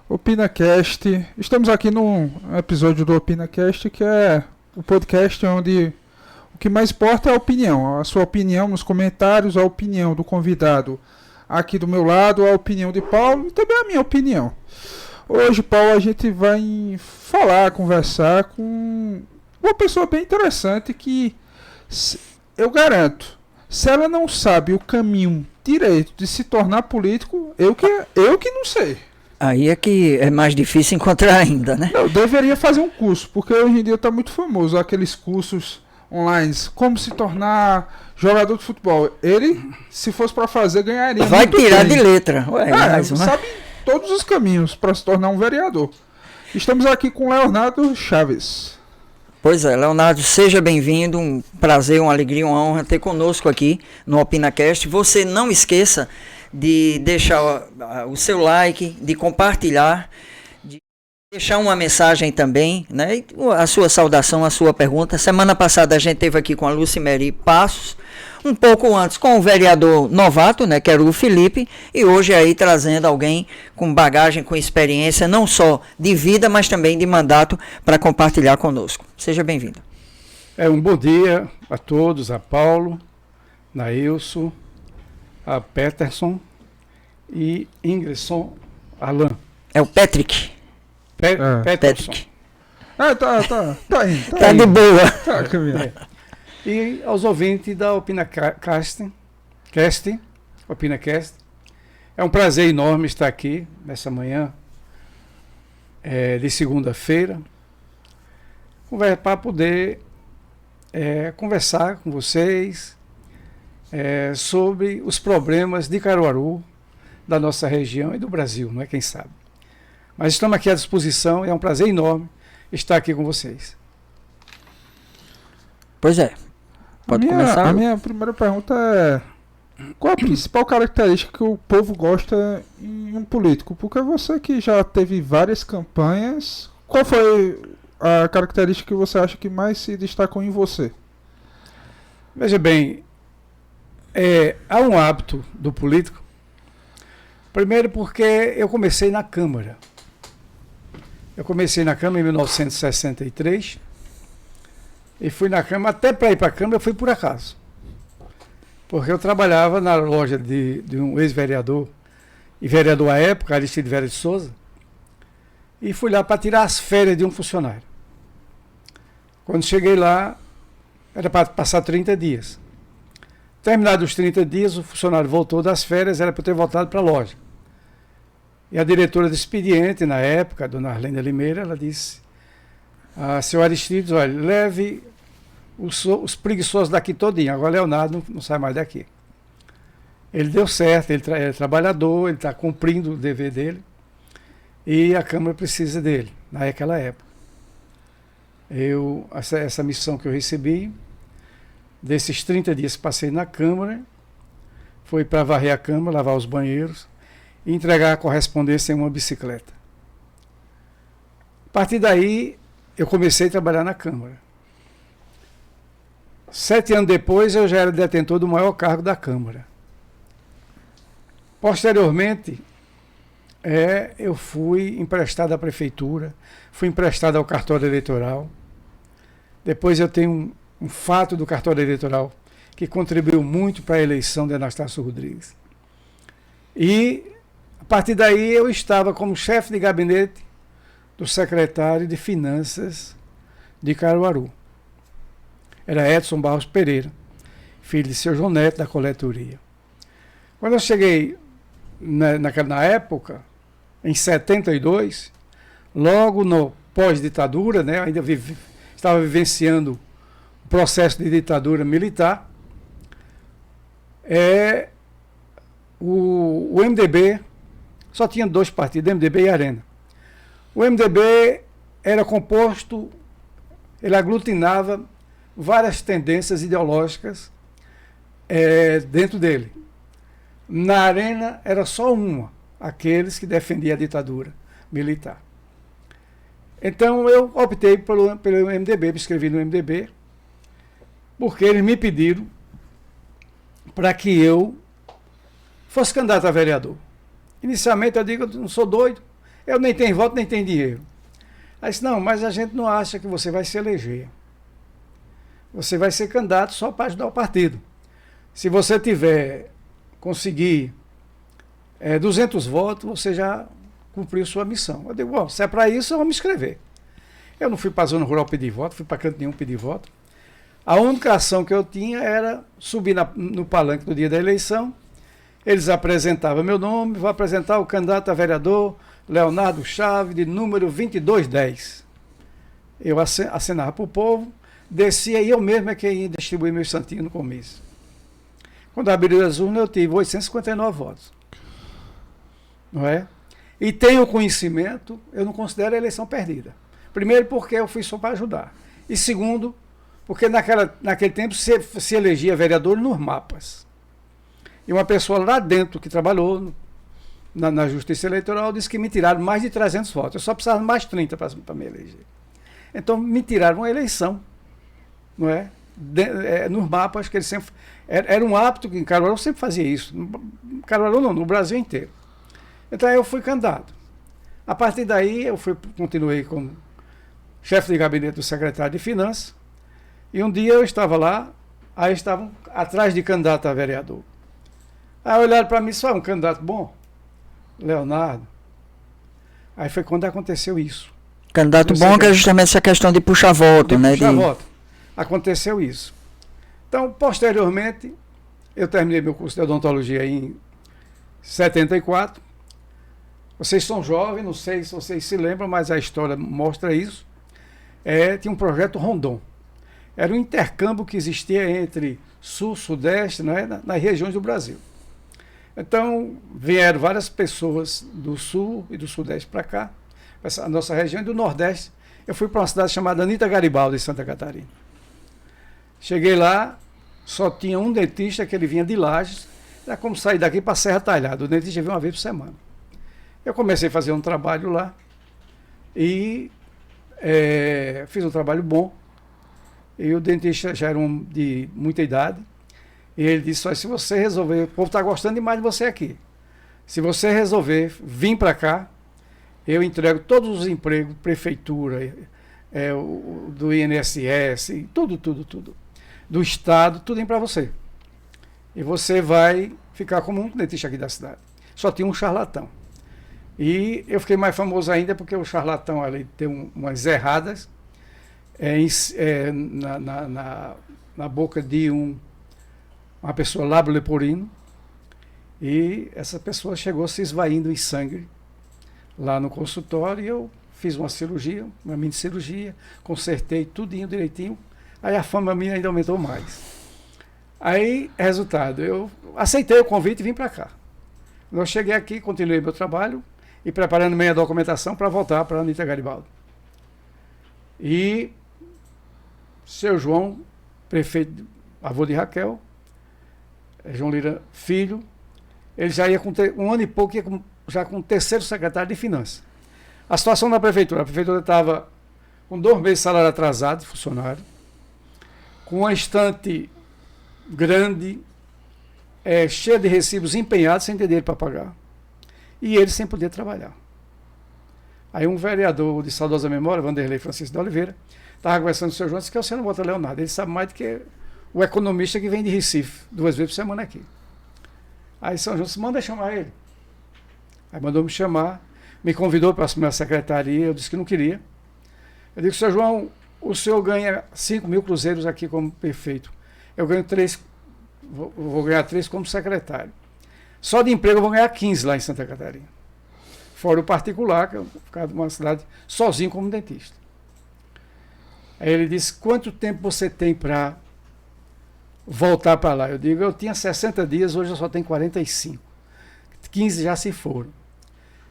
OpinaCast. Estamos aqui num episódio do OpinaCast, que é o podcast onde o que mais importa é a opinião. A sua opinião nos comentários, a opinião do convidado aqui do meu lado, a opinião de Paulo e também a minha opinião. Hoje, Paulo, a gente vai conversar com uma pessoa bem interessante que eu garanto, se ela não sabe o caminho direito de se tornar político, eu que não sei. Aí é que é mais difícil encontrar ainda, né? Eu deveria fazer um curso, porque hoje em dia está muito famoso aqueles cursos online, como se tornar jogador de futebol. Ele, se fosse para fazer, ganharia. Vai muito tirar bem. de letra. Ué, sabe todos os caminhos para se tornar um vereador. Estamos aqui com Leonardo Chaves. Pois é, Leonardo, seja bem-vindo. Um prazer, uma alegria, uma honra ter conosco aqui no OpinaCast. Você não esqueça de deixar o seu like, de compartilhar, de deixar uma mensagem também, né? E a sua saudação, a sua pergunta. Semana passada a gente esteve aqui com a Lucimeri Passos, um pouco antes com o vereador novato, né, que era o Felipe, e hoje aí trazendo alguém com bagagem, com experiência, não só de vida, mas também de mandato, para compartilhar conosco. Seja bem-vindo. Um bom dia a todos, a Paulo, Nailson, a Peterson e Ingresson Alain. É o Patrick. Peterson. Patrick. Tá indo. Tá de boa. Tá caminhando. E aos ouvintes da OpinaCast. É um prazer enorme estar aqui nessa manhã de segunda-feira para poder conversar com vocês sobre os problemas de Caruaru, da nossa região e do Brasil, não é? Quem sabe. Mas estamos aqui à disposição e é um prazer enorme estar aqui com vocês. Pois é. Pode começar? A minha primeira pergunta é: qual a principal característica que o povo gosta em um político? Porque você que já teve várias campanhas, qual foi a característica que você acha que mais se destacou em você? Veja bem, há um hábito do político. Primeiro porque eu comecei na Câmara. Eu comecei na Câmara em 1963 e fui na Câmara, até para ir para a Câmara eu fui por acaso. Porque eu trabalhava na loja de um ex-vereador, e vereador à época, Aristide Vera de Souza, e fui lá para tirar as férias de um funcionário. Quando cheguei lá, era para passar 30 dias. Terminados os 30 dias, o funcionário voltou das férias, era para eu ter voltado para a loja. E a diretora do expediente, na época, a dona Arlene Limeira, ela disse: seu Aristides, olha, leve os preguiçosos daqui todinho, agora Leonardo não sai mais daqui. Ele deu certo, ele é trabalhador, ele está cumprindo o dever dele, e a Câmara precisa dele, naquela época. Essa missão que eu recebi, desses 30 dias que passei na Câmara, foi para varrer a Câmara, lavar os banheiros e entregar a correspondência em uma bicicleta. A partir daí, eu comecei a trabalhar na Câmara. 7 anos depois, eu já era detentor do maior cargo da Câmara. Posteriormente, eu fui emprestado à Prefeitura, fui emprestado ao cartório eleitoral. Depois eu tenho um fato do cartório eleitoral que contribuiu muito para a eleição de Anastácio Rodrigues. E, a partir daí, eu estava como chefe de gabinete do secretário de Finanças de Caruaru. Era Edson Barros Pereira, filho de seu João Neto, da coletoria. Quando eu cheguei na época, em 72, logo no pós-ditadura, né, ainda estava vivenciando o processo de ditadura militar, o MDB só tinha 2 partidos, MDB e Arena. O MDB era composto, ele aglutinava várias tendências ideológicas dentro dele. Na Arena era só uma, aqueles que defendiam a ditadura militar. Então eu optei pelo MDB, me inscrevi no MDB, porque eles me pediram para que eu fosse candidato a vereador. Inicialmente eu digo, eu não sou doido, Eu nem tenho voto, nem tenho dinheiro. Aí disse, não, mas a gente não acha que você vai se eleger. Você vai ser candidato só para ajudar o partido. Se você conseguir 200 votos, você já cumpriu sua missão. Eu digo, bom, se é para isso, eu vou me inscrever. Eu não fui para a zona rural pedir voto, fui para canto nenhum pedir voto. A única ação que eu tinha era subir no palanque no dia da eleição. Eles apresentavam meu nome, vou apresentar o candidato a vereador Leonardo Chaves, de número 2210. Eu assinava para o povo, descia e eu mesmo é quem ia distribuir meus santinhos no começo. Quando abriu as urnas, eu tive 859 votos. Não é? E tenho conhecimento, eu não considero a eleição perdida. Primeiro, porque eu fui só para ajudar. E segundo, porque naquele tempo se elegia vereador nos mapas. E uma pessoa lá dentro que trabalhou na Justiça Eleitoral disse que me tiraram mais de 300 votos. Eu só precisava de mais 30 para me eleger. Então me tiraram uma eleição. Não é? Nos mapas que eles sempre... Era um hábito que em Caruaru sempre fazia isso. Caruaru não, no Brasil inteiro. Então eu fui candidato. A partir daí continuei como chefe de gabinete do secretário de Finanças. E um dia eu estava lá, aí estavam atrás de candidato a vereador. Aí olharam para mim e disseram, um candidato bom, Leonardo. Aí foi quando aconteceu isso. Candidato bom, que é justamente essa questão de puxar voto, né? Puxar voto. Aconteceu isso. Então, posteriormente, eu terminei meu curso de odontologia em 74. Vocês são jovens, não sei se vocês se lembram, mas a história mostra isso. Tinha um projeto Rondon. Era um intercâmbio que existia entre sul, sudeste, né, nas regiões do Brasil. Então, vieram várias pessoas do sul e do sudeste para cá, a nossa região, e do nordeste. Eu fui para uma cidade chamada Anita Garibaldi, em Santa Catarina. Cheguei lá, só tinha um dentista que ele vinha de Lages, era como sair daqui para Serra Talhada. O dentista vinha uma vez por semana. Eu comecei a fazer um trabalho lá e fiz um trabalho bom. E o dentista já era de muita idade. E ele disse, olha, se você resolver, o povo está gostando demais de você aqui. Se você resolver vir para cá, eu entrego todos os empregos, prefeitura, do INSS, tudo. Do Estado, tudo para você. E você vai ficar como um dentista aqui da cidade. Só tinha um charlatão. E eu fiquei mais famoso ainda porque o charlatão ali tem umas erradas na boca de uma pessoa lábio leporino, e essa pessoa chegou se esvaindo em sangue lá no consultório, e eu fiz uma mini cirurgia, consertei tudinho direitinho, aí a fama minha ainda aumentou mais. Aí, resultado, eu aceitei o convite e vim para cá. Eu cheguei aqui, continuei meu trabalho e preparando minha documentação para voltar para a Anita Garibaldi. E seu João, prefeito, avô de Raquel, João Lira Filho, ele já ia com um ano e pouco, já com o terceiro secretário de Finanças. A situação da prefeitura, a prefeitura estava com 2 meses de salário atrasado de funcionário, com uma estante grande, cheia de recibos empenhados, sem ter dinheiro para pagar, e ele sem poder trabalhar. Aí um vereador de saudosa memória, Vanderlei Francisco de Oliveira, estava conversando com o seu João, disse que você não bota Leonardo, ele sabe mais do que o economista que vem de Recife 2 vezes por semana aqui. Aí São João disse, manda chamar ele. Aí mandou me chamar, me convidou para assumir a secretaria, eu disse que não queria. Eu disse, seu João, o senhor ganha 5 mil cruzeiros aqui como prefeito. Eu ganho 3, vou ganhar 3 como secretário. Só de emprego eu vou ganhar 15 lá em Santa Catarina. Fora o particular, que eu vou ficar numa cidade sozinho como dentista. Aí ele disse, quanto tempo você tem para voltar para lá? Eu digo, eu tinha 60 dias, hoje eu só tenho 45. 15 já se foram.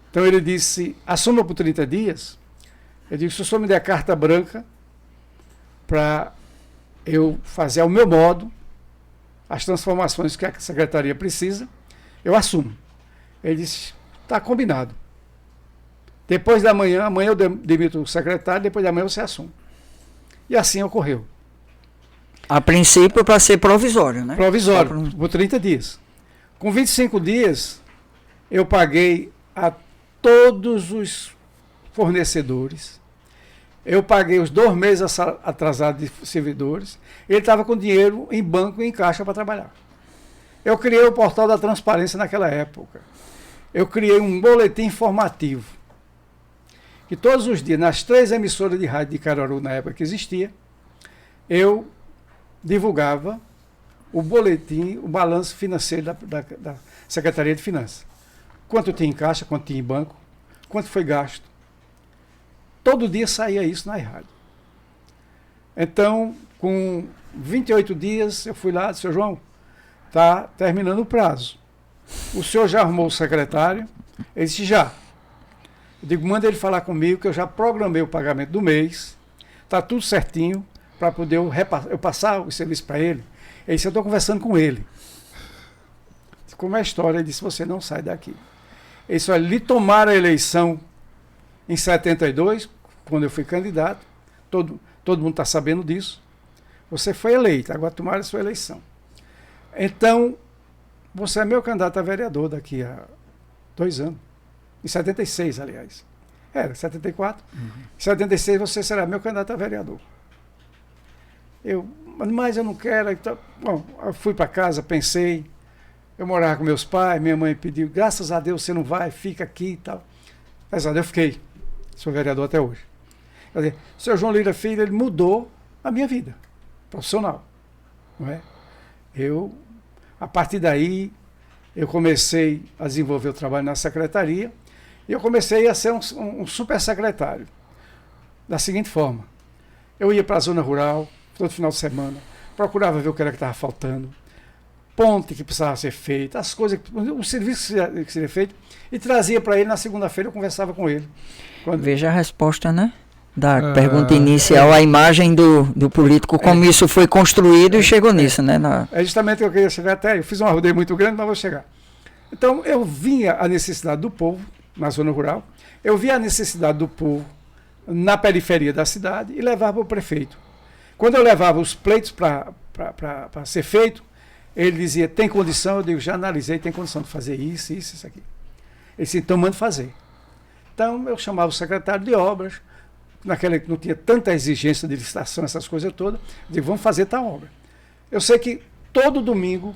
Então ele disse, assuma por 30 dias. Eu digo, se o senhor me der carta branca para eu fazer ao meu modo as transformações que a secretaria precisa, eu assumo. Ele disse, está combinado. Depois da manhã, amanhã eu demito o secretário, depois da manhã você assume. E assim ocorreu. A princípio para ser provisório, né? Provisório, por 30 dias. Com 25 dias, eu paguei todos os fornecedores. Eu paguei os 2 meses atrasados de servidores. Ele estava com dinheiro em banco e em caixa para trabalhar. Eu criei o portal da transparência naquela época. Eu criei um boletim informativo. Que todos os dias, nas 3 emissoras de rádio de Caruaru, na época que existia, eu divulgava o boletim, o balanço financeiro da Secretaria de Finanças. Quanto tinha em caixa, quanto tinha em banco, quanto foi gasto. Todo dia saía isso na rádio. Então, com 28 dias, eu fui lá e disse: seu João, está terminando o prazo. O senhor já arrumou o secretário? Ele disse: já. Eu digo: manda ele falar comigo, que eu já programei o pagamento do mês, está tudo certinho, para poder eu passar o serviço para ele. Ele disse: eu estou conversando com ele. Como é a história? Ele disse: você não sai daqui. Ele disse: olha, lhe tomaram a eleição em 72, quando eu fui candidato, todo mundo está sabendo disso. Você foi eleito, agora tomaram a sua eleição. Então, você é meu candidato a vereador daqui a 2 anos. Em 76, aliás. Era, 74. Em 76 você será meu candidato a vereador. Mas eu não quero. Então, bom, eu fui para casa, pensei. Eu morava com meus pais, minha mãe pediu: graças a Deus você não vai, fica aqui e tal. Graças a Deus eu fiquei. Sou vereador até hoje. Quer dizer, o senhor João Lira Filho, ele mudou a minha vida profissional. Não é? A partir daí, eu comecei a desenvolver o trabalho na secretaria e eu comecei a ser um super secretário. Da seguinte forma: eu ia para a zona rural todo final de semana, procurava ver o que era que estava faltando, ponte que precisava ser feita, as coisas, o serviço que seria feito, e trazia para ele. Na segunda-feira eu conversava com ele. Veja a resposta, né? Da pergunta inicial, a imagem do político, como isso foi construído e chegou nisso, né? É justamente o que eu queria chegar até. Eu fiz uma rodeio muito grande, mas vou chegar. Então, eu via a necessidade do povo na zona rural, eu via a necessidade do povo na periferia da cidade e levava para o prefeito. Quando eu levava os pleitos para ser feito, ele dizia: tem condição? Eu digo: já analisei, tem condição de fazer isso aqui. Ele disse: então manda fazer. Então eu chamava o secretário de obras, naquela que não tinha tanta exigência de licitação, essas coisas todas, eu digo: vamos fazer tal obra. Eu sei que todo domingo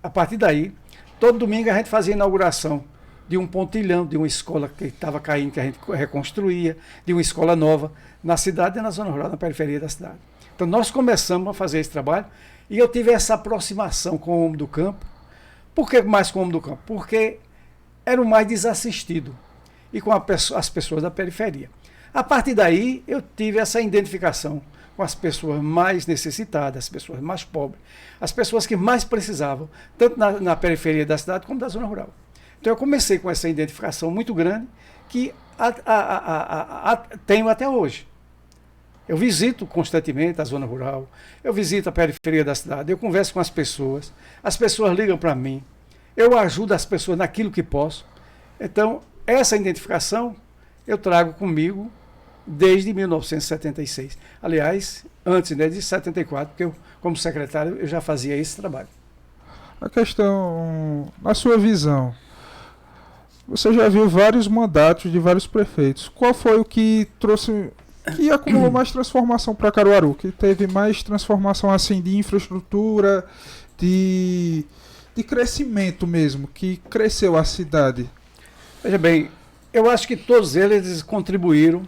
a partir daí, todo domingo a gente fazia a inauguração de um pontilhão, de uma escola que estava caindo, que a gente reconstruía, de uma escola nova, na cidade e na zona rural, na periferia da cidade. Então nós começamos a fazer esse trabalho e eu tive essa aproximação com o homem do campo. Por que mais com o homem do campo? Porque era o mais desassistido e com as pessoas da periferia. A partir daí, eu tive essa identificação com as pessoas mais necessitadas, as pessoas mais pobres, as pessoas que mais precisavam, tanto na periferia da cidade como da zona rural. Então eu comecei com essa identificação muito grande que tenho até hoje. Eu visito constantemente a zona rural, eu visito a periferia da cidade, eu converso com as pessoas ligam para mim, eu ajudo as pessoas naquilo que posso. Então, essa identificação eu trago comigo desde 1976. Aliás, antes, né, de 74, porque eu, como secretário, eu já fazia esse trabalho. A questão, na sua visão, você já viu vários mandatos de vários prefeitos. Qual foi o que acumulou mais transformação para Caruaru? Que teve mais transformação assim de infraestrutura, de crescimento mesmo, que cresceu a cidade? Veja bem, eu acho que todos eles contribuíram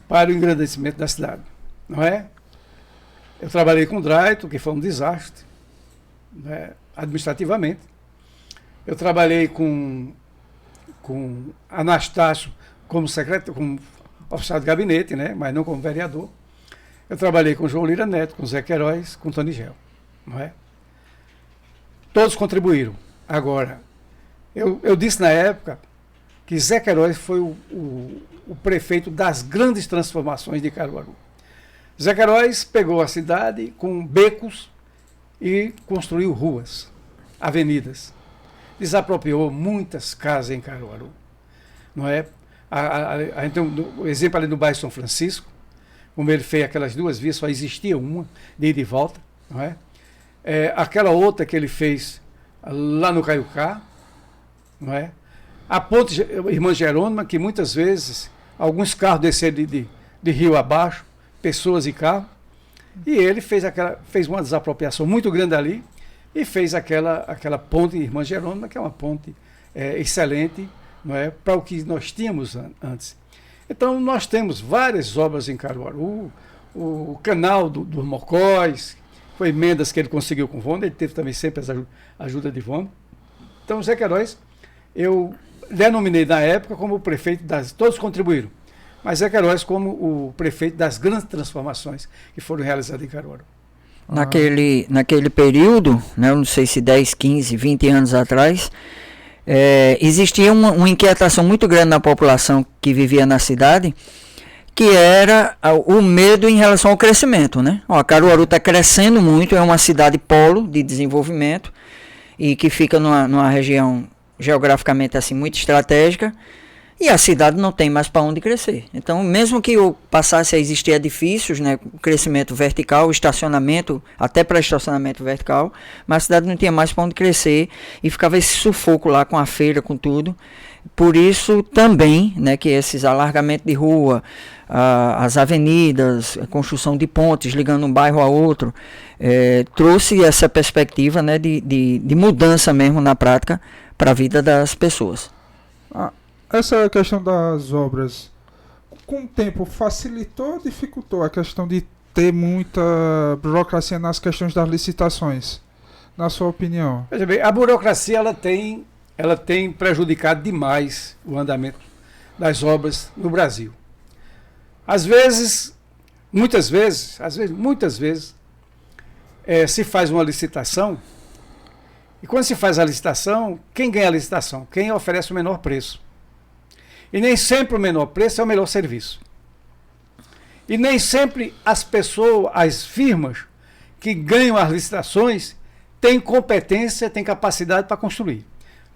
para o engrandecimento da cidade, não é? Eu trabalhei com o Draito, que foi um desastre, né, administrativamente. Eu trabalhei com Anastácio como secretário, como oficial de gabinete, né, mas não como vereador. Eu trabalhei com João Lira Neto, com Zé Queiroz, com Tony Gel, não é? Todos contribuíram. Agora, eu disse na época que Zé Queiroz foi o prefeito das grandes transformações de Caruaru. Zé Queiroz pegou a cidade com becos e construiu ruas, avenidas. Desapropriou muitas casas em Caruaru. Não é? A gente tem um exemplo ali no bairro São Francisco, como ele fez aquelas 2 vias, só existia uma, de ida e volta. Não é? Aquela outra que ele fez lá no Caiucá, não é? A ponte Irmã Jerônima, que muitas vezes alguns carros desceram de rio abaixo, pessoas e carros, e ele fez uma desapropriação muito grande ali e fez aquela ponte Irmã Jerônima, que é uma ponte excelente, não é, para o que nós tínhamos antes. Então nós temos várias obras em Caruaru, o canal dos Mocóis, foi emendas que ele conseguiu com o Vônia, ele teve também sempre a ajuda de Vônia. Então, Zé Queiroz, eu denominei na época como o prefeito todos contribuíram, mas Zé Queiroz como o prefeito das grandes transformações que foram realizadas em Caruaru. Naquele período, né, eu não sei se 10, 15, 20 anos atrás, existia uma inquietação muito grande na população que vivia na cidade, que era o medo em relação ao crescimento, né? Ó, Caruaru está crescendo muito, é uma cidade polo de desenvolvimento e que fica numa região geograficamente assim muito estratégica, e a cidade não tem mais para onde crescer. Então, mesmo que passasse a existir edifícios, né, crescimento vertical, estacionamento, até para estacionamento vertical, mas a cidade não tinha mais para onde crescer e ficava esse sufoco lá com a feira, com tudo. Por isso também, né, que esses alargamentos de rua, as avenidas, a construção de pontes ligando um bairro a outro, trouxe essa perspectiva, né, de mudança mesmo na prática para a vida das pessoas. Essa questão das obras, com o tempo, facilitou ou dificultou a questão de ter muita burocracia nas questões das licitações, na sua opinião? Veja bem, a burocracia ela tem prejudicado demais o andamento das obras no Brasil. Muitas vezes, se faz uma licitação, e quando se faz a licitação, quem ganha a licitação? Quem oferece o menor preço. E nem sempre o menor preço é o melhor serviço. E nem sempre as firmas que ganham as licitações têm competência, têm capacidade para construir.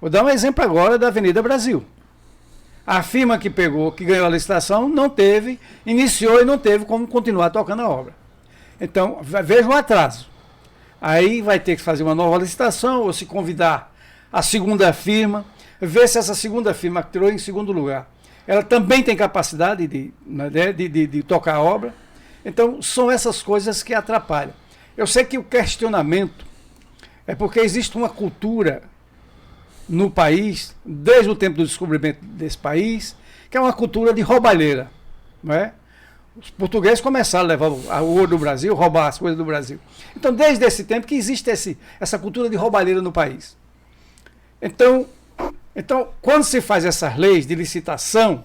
Vou dar um exemplo agora da Avenida Brasil. A firma que ganhou a licitação, iniciou e não teve como continuar tocando a obra. Então, veja um atraso. Aí vai ter que fazer uma nova licitação ou se convidar a segunda firma, ver se essa segunda firma que tirou em segundo lugar, ela também tem capacidade de tocar a obra. Então, são essas coisas que atrapalham. Eu sei que o questionamento é porque existe uma cultura no país, desde o tempo do descobrimento desse país, que é uma cultura de roubalheira, não é? Os portugueses começaram a levar o ouro do Brasil, roubar as coisas do Brasil. Então, desde esse tempo que existe essa cultura de roubalheira no país. Então, quando se faz essas leis de licitação,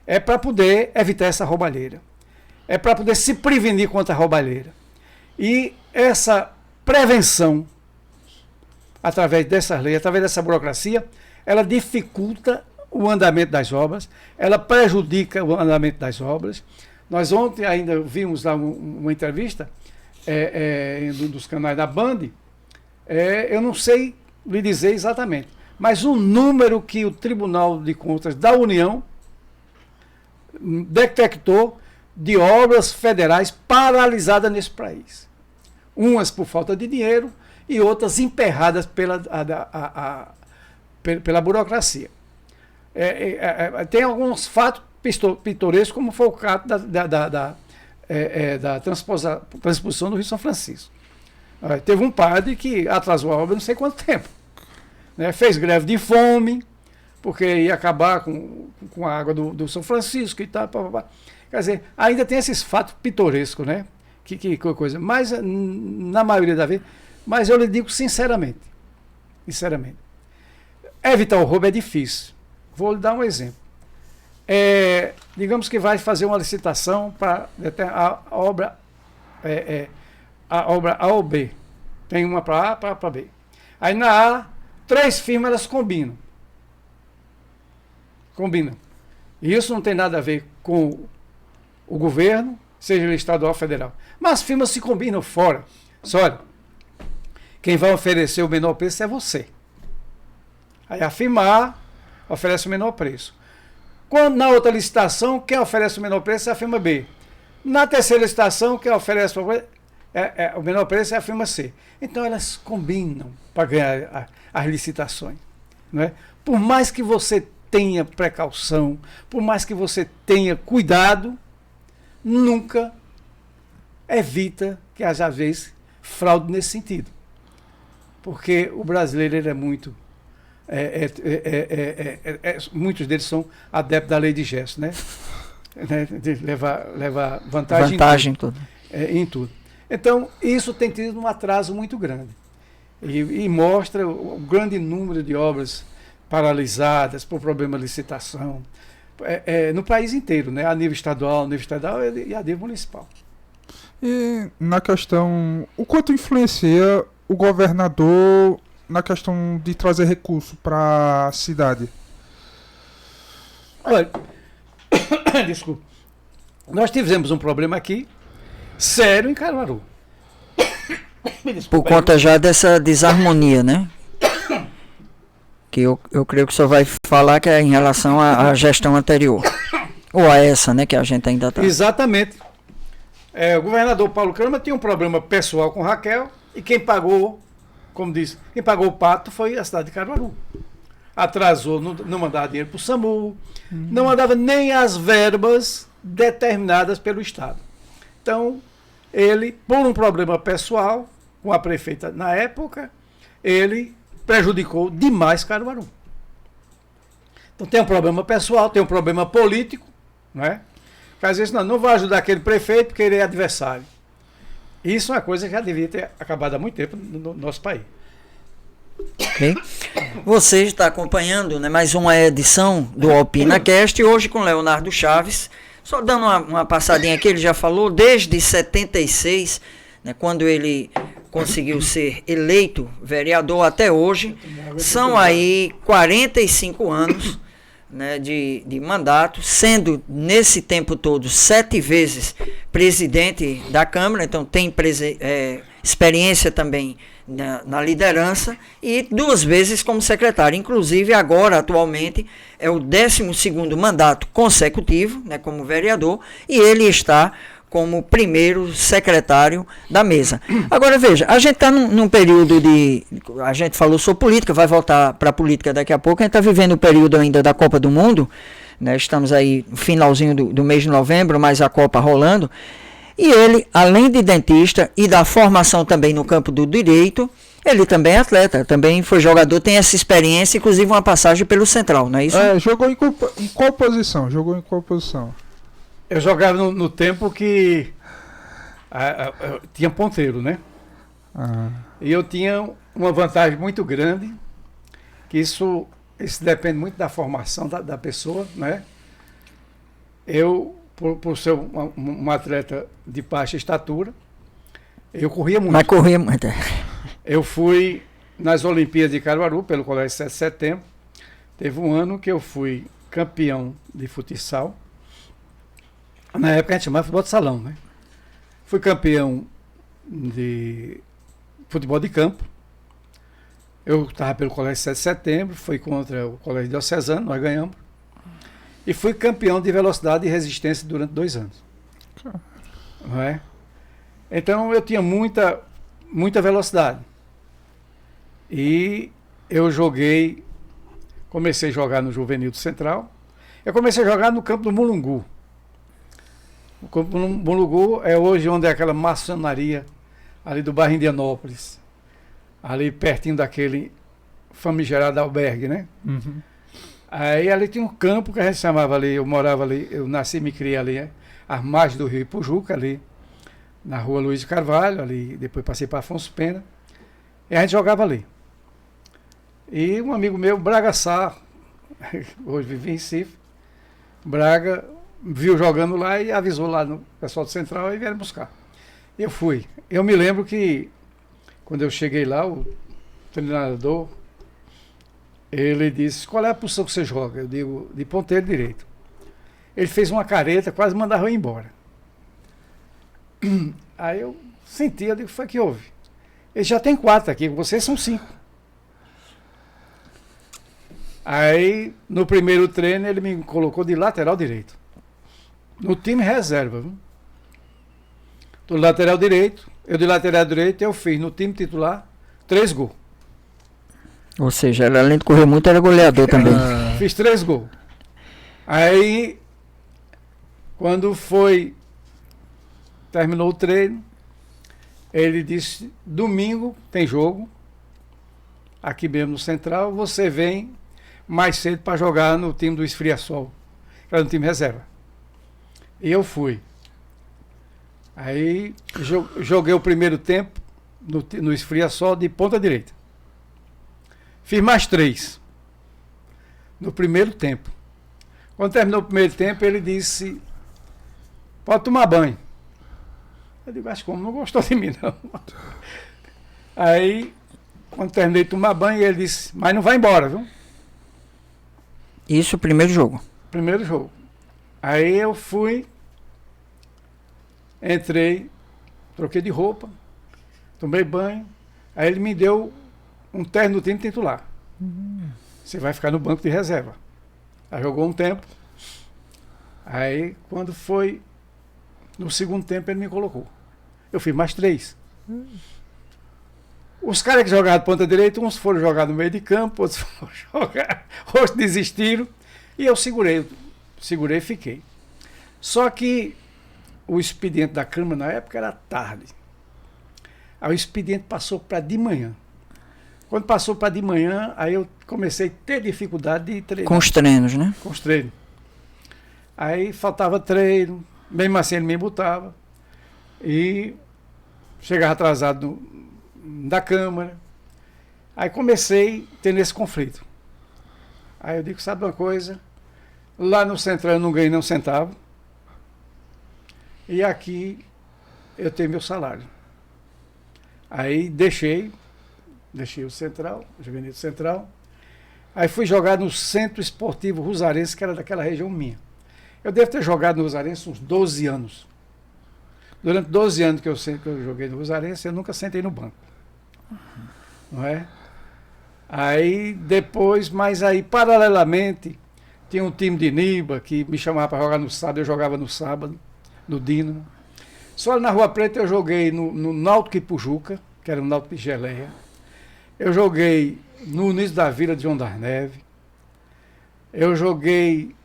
é para poder evitar essa roubalheira. É para poder se prevenir contra a roubalheira. E essa prevenção, através dessas leis, através dessa burocracia, ela dificulta o andamento das obras, ela prejudica o andamento das obras. Nós ontem ainda vimos lá uma entrevista em um dos canais da Band, eu não sei lhe dizer exatamente, mas o número que o Tribunal de Contas da União detectou de obras federais paralisadas nesse país. Umas por falta de dinheiro e outras emperradas pela burocracia. Tem alguns fatos pitorescos, como foi o caso da transposição do Rio São Francisco. Teve um padre que atrasou a obra não sei quanto tempo. Né, fez greve de fome, porque ia acabar com a água do São Francisco e tal. Quer dizer, ainda tem esses fatos pitorescos, né? Que coisa. Mas, na maioria das vezes, mas eu lhe digo sinceramente, evitar o roubo é difícil. Vou lhe dar um exemplo. Digamos que vai fazer uma licitação para a obra A ou B. Tem uma para A, para B. Aí na A, 3 firmas elas combinam. E isso não tem nada a ver com o governo, seja ele estadual ou federal. Mas as firmas se combinam fora. Só olha, quem vai oferecer o menor preço é você. Aí a firma A oferece o menor preço. Quando na outra licitação, quem oferece o menor preço é a firma B. Na terceira licitação, quem oferece o menor preço é a firma C. Então elas combinam para ganhar as licitações. Não é? Por mais que você tenha precaução, por mais que você tenha cuidado, nunca evita que haja, às vezes, fraude nesse sentido. Porque o brasileiro ele é muito... muitos deles são adeptos da lei de gesto, né? De levar vantagem em tudo. Então, isso tem tido um atraso muito grande. E mostra o grande número de obras paralisadas por problema de licitação, no país inteiro, né? A nível estadual e a nível municipal. E na questão, o quanto influencia o governador na questão de trazer recurso para a cidade? Olha, desculpa. Nós tivemos um problema aqui, sério, em Caruaru. Por conta já dessa desarmonia, né? Que eu creio que o senhor vai falar que é em relação à gestão anterior. Ou a essa, né? Que a gente ainda está. Exatamente. O governador Paulo Câmara tinha um problema pessoal com Raquel e quem pagou, como disse, quem pagou o pato foi a cidade de Caruaru. Atrasou, não mandava dinheiro para o SAMU, não mandava nem as verbas determinadas pelo Estado. Então, ele, por um problema pessoal com a prefeita na época, ele prejudicou demais Caruaru. Então tem um problema pessoal, tem um problema político, não é? Às vezes não vai ajudar aquele prefeito porque ele é adversário. Isso é uma coisa que já devia ter acabado há muito tempo no nosso país. Ok. Você está acompanhando, né, mais uma edição do OpinaCast, hoje com Leonardo Chaves. Só dando uma passadinha aqui, ele já falou, desde 76, né, quando ele conseguiu ser eleito vereador até hoje, são aí 45 anos, né, de mandato, sendo nesse tempo todo 7 vezes presidente da Câmara, então tem experiência também na liderança, e 2 vezes como secretário, inclusive agora atualmente é o 12º mandato consecutivo, né, como vereador, e ele está como primeiro secretário da mesa. Agora veja, a gente está num período a gente falou sobre política, vai voltar para a política daqui a pouco, a gente está vivendo o período ainda da Copa do Mundo, né, estamos aí no finalzinho do mês de novembro, mas a Copa rolando, e ele, além de dentista e da formação também no campo do direito, ele também é atleta, também foi jogador, tem essa experiência, inclusive uma passagem pelo Central, não é isso? Jogou em qual posição? Eu jogava no tempo que tinha ponteiro, né? E eu tinha uma vantagem muito grande, que isso depende muito da formação da pessoa, né? Eu, por ser um atleta de baixa estatura, eu corria muito. Mas corria muito. Eu fui nas Olimpíadas de Caruaru, pelo Colégio 7 de Setembro. Teve um ano que eu fui campeão de futsal. Na época a gente chamava futebol de salão, né? Fui campeão de futebol de campo. Eu estava pelo Colégio 7 de Setembro, fui contra o Colégio Diocesano, nós ganhamos. E fui campeão de velocidade e resistência durante 2 anos. Não é? Então eu tinha muita velocidade. E eu comecei a jogar no Juvenil do Central. Eu comecei a jogar no campo do Mulungu. O campo do Mulungu é hoje onde é aquela maçonaria ali do bairro Indianópolis. Ali pertinho daquele famigerado albergue, né? Uhum. Aí ali tinha um campo que a gente chamava ali, eu morava ali, eu nasci e me criei ali, às margens do Rio Ipujuca, ali na rua Luiz de Carvalho, ali, depois passei para Afonso Pena, e a gente jogava ali. E um amigo meu, Braga Sá, hoje vive em Recife, Braga, viu jogando lá e avisou lá no pessoal do Central e vieram buscar. Eu fui. Eu me lembro que quando eu cheguei lá, o treinador, ele disse, qual é a posição que você joga? Eu digo, de ponteiro direito. Ele fez uma careta, quase mandava eu ir embora. Aí eu senti, eu digo, foi que houve? Ele já tem 4 aqui, vocês são 5. Aí, no primeiro treino, ele me colocou de lateral direito. No time reserva, viu? Do lateral direito, eu fiz no time titular 3 gols. Ou seja, ela, além de correr muito, era goleador também. Fiz 3 gols. Aí, quando terminou o treino, ele disse, domingo tem jogo, aqui mesmo no Central, você vem mais cedo para jogar no time do Esfriaçol, que era no time reserva. E eu fui. Aí joguei o primeiro tempo no Esfriaçol de ponta direita. Fiz mais 3 no primeiro tempo. Quando terminou o primeiro tempo, ele disse, pode tomar banho. Eu digo, acho como não gostou de mim, não. Aí, quando terminei de tomar banho, ele disse, mas não vai embora, viu? Isso, o primeiro jogo. Primeiro jogo. Aí eu fui, entrei, troquei de roupa, tomei banho, aí ele me deu um terno do time titular. Você vai ficar no banco de reserva. Aí jogou um tempo, aí quando foi no segundo tempo ele me colocou. Eu fiz mais 3. Os caras que jogaram de ponta direita, uns foram jogar no meio de campo, outros foram jogar, outros desistiram, e eu segurei e fiquei. Só que o expediente da Câmara na época era tarde. Aí o expediente passou para de manhã. Quando passou para de manhã, aí eu comecei a ter dificuldade de treinar. Com os treinos, né? Com os treinos. Aí faltava treino, mesmo assim ele me botava. E chegava atrasado da Câmara. Aí comecei a ter esse conflito. Aí eu digo, sabe uma coisa? Lá no Central eu não ganhei nem um centavo. E aqui eu tenho meu salário. Aí deixei o Central, o Juvenil Central. Aí fui jogar no Centro Esportivo Rosarense, que era daquela região minha. Eu devo ter jogado no Rosarense uns 12 anos. Durante 12 anos que eu joguei no Rosarense, eu nunca sentei no banco. Não é? Aí depois, mas aí paralelamente, tinha um time de Niba que me chamava para jogar no sábado, eu jogava no sábado, no Dínamo. Só na Rua Preta eu joguei no Náutico Ipujuca, que era o Náutico de Geleia. Eu joguei no Unísio da Vila de João das Neves. Eu joguei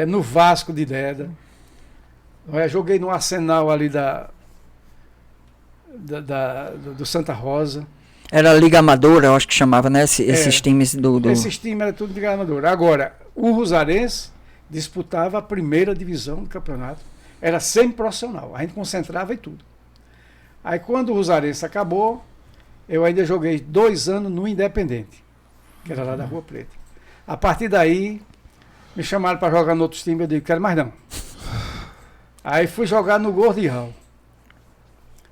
no Vasco de Deda. Joguei no Arsenal ali do Santa Rosa. Era a Liga Amadora, eu acho que chamava, né? Esses times do... Esses times eram tudo de Liga Amadora. Agora, o Rosarense disputava a primeira divisão do campeonato. Era semi-profissional. A gente concentrava em tudo. Aí quando o Rosarense acabou, eu ainda joguei 2 anos no Independente, que era lá da Rua Preta. A partir daí, me chamaram para jogar no outros times, eu digo, quero mais não. Aí fui jogar no Gordial.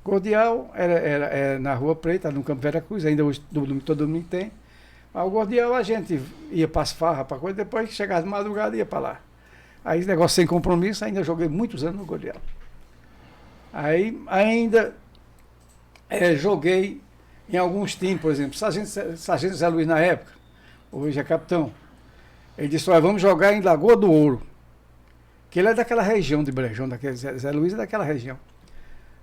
Gordial era na Rua Preta, no Campo Vera Cruz, ainda hoje todo domingo tem. Mas o Gordial a gente ia para as farras, para coisa, depois que chegava de madrugada ia para lá. Aí esse negócio sem compromisso, ainda joguei muitos anos no Gordial. Aí ainda joguei em alguns times, por exemplo, Sargento Zé Luiz na época, hoje é capitão. Ele disse, olha, vamos jogar em Lagoa do Ouro, que ele é daquela região de Brejão, Zé Luiz é daquela região.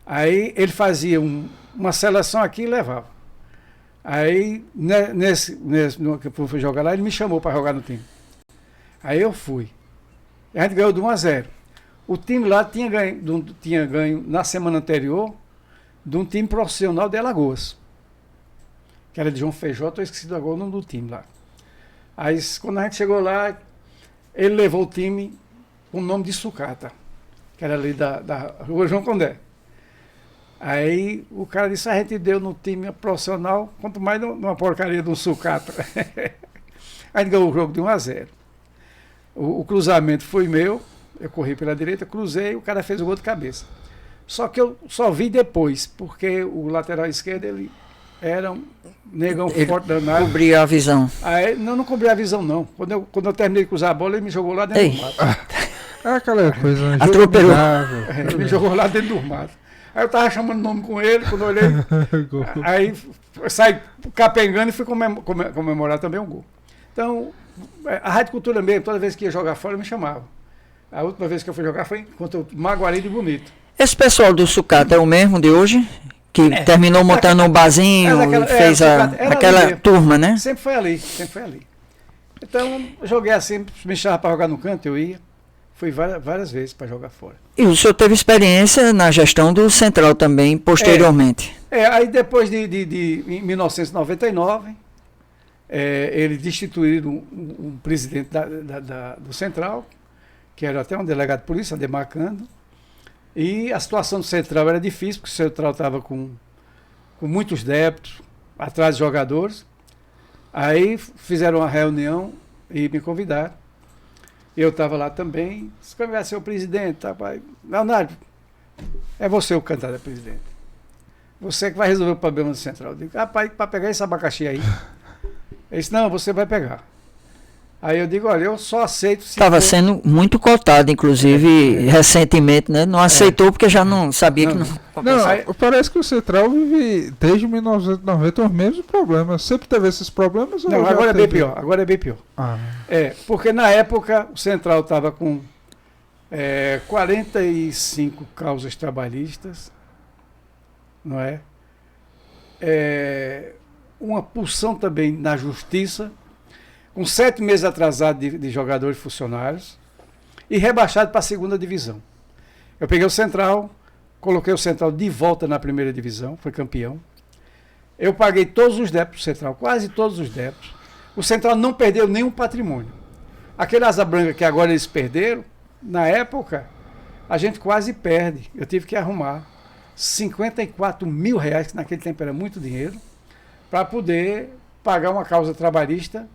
Aí ele fazia uma seleção aqui e levava. Aí, no que eu fui jogar lá, ele me chamou para jogar no time. Aí eu fui. A gente ganhou de 1-0. O time lá tinha ganho na semana anterior de um time profissional de Alagoas, que era de João Feijó, estou esquecido agora o nome do time lá. Aí, quando a gente chegou lá, ele levou o time com o nome de Sucata, que era ali da Rua João Condé. Aí o cara disse, a gente deu no time profissional, quanto mais numa porcaria de um Sucata. A gente ganhou o jogo de 1-0. O cruzamento foi meu, eu corri pela direita, cruzei, o cara fez o gol de cabeça. Só que eu só vi depois, porque o lateral esquerdo, ele era um negão forte danado. Cobria a visão. Aí, não cobria a visão, não. Quando eu terminei de cruzar a bola, ele me jogou lá dentro do mato. É aquela coisa... Atropelou. Ele me jogou lá dentro do mato. Aí eu tava chamando o nome com ele, quando eu olhei, aí saí capengando e fui comemorar também um gol. Então, a Rádio Cultura mesmo, toda vez que ia jogar fora, me chamava. A última vez que eu fui jogar foi contra o Maguari de Bonito. Esse pessoal do Sucata é o mesmo de hoje? que terminou montando um barzinho e fez aquela turma, né? Sempre foi ali, sempre foi ali. Então, joguei assim, me chamava para jogar no canto, eu ia. Fui várias vezes para jogar fora. E o senhor teve experiência na gestão do Central também, posteriormente? Aí depois em 1999, eles destituíram um presidente do Central, que era até um delegado de polícia, demarcando. E a situação do Central era difícil, porque o Central estava com muitos débitos, atrás de jogadores. Aí fizeram uma reunião e me convidaram. Eu estava lá também. Disse que vai ser o presidente. Tá, pai? Leonardo, é você o candidato a presidente. Você que vai resolver o problema do Central. Eu digo, pai, para pegar esse abacaxi aí. Ele disse, não, você vai pegar. Aí eu digo, olha, eu só aceito se estava sendo muito cotado, inclusive, recentemente, né? Não aceitou porque já não sabia que não compensava. Não, parece que o Central vive desde 1990 os mesmos problemas. Sempre teve esses problemas? Não, agora é bem pior. Agora é bem pior. Porque na época o Central estava com 45 causas trabalhistas, não é? Uma pulsão também na justiça, com 7 meses atrasado de jogadores e funcionários, e rebaixado para a segunda divisão. Eu peguei o Central, coloquei o Central de volta na primeira divisão, foi campeão. Eu paguei todos os débitos do Central, quase todos os débitos. O Central não perdeu nenhum patrimônio. Aquele Asa Branca que agora eles perderam, na época, a gente quase perde. Eu tive que arrumar 54 mil reais, que naquele tempo era muito dinheiro, para poder pagar uma causa trabalhista,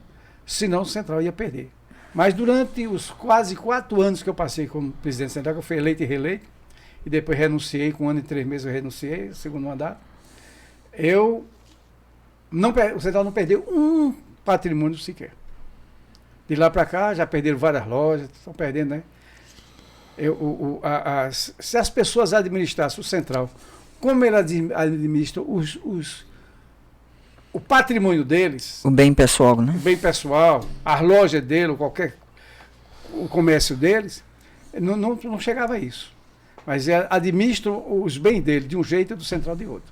senão o Central ia perder. Mas durante os quase 4 anos que eu passei como presidente central, que eu fui eleito e reeleito, e depois renunciei, com 1 ano e 3 meses eu renunciei, segundo mandato, o Central não perdeu um patrimônio sequer. De lá para cá, já perderam várias lojas, estão perdendo, né? Se as pessoas administrassem o Central, como ele administra o patrimônio deles, o bem pessoal, né? O bem pessoal, as lojas dele, o comércio deles, não chegava a isso. Mas administram os bens dele de um jeito e do Central de outro.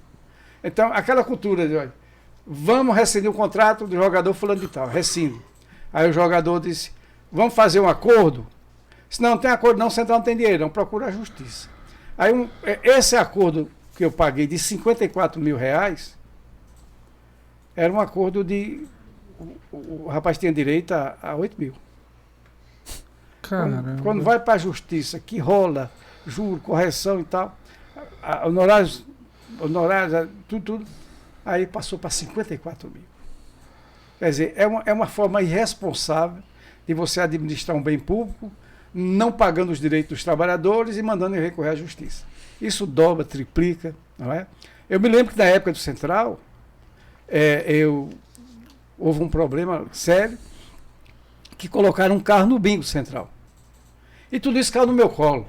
Então, aquela cultura de, olha, vamos rescindir o contrato do jogador fulano de tal, rescinde. Aí o jogador disse, vamos fazer um acordo? Se não tem acordo, não, o Central não tem dinheiro, não, procura a justiça. Aí esse acordo que eu paguei de 54 mil reais, era um acordo de... O rapaz tinha direito a 8 mil. Quando vai para a justiça, que rola juro, correção e tal, honorários, tudo, aí passou para 54 mil. Quer dizer, é uma forma irresponsável de você administrar um bem público, não pagando os direitos dos trabalhadores e mandando recorrer à justiça. Isso dobra, triplica, não é? Eu me lembro que na época do Central, houve um problema sério, que colocaram um carro no bingo Central. E tudo isso caiu no meu colo.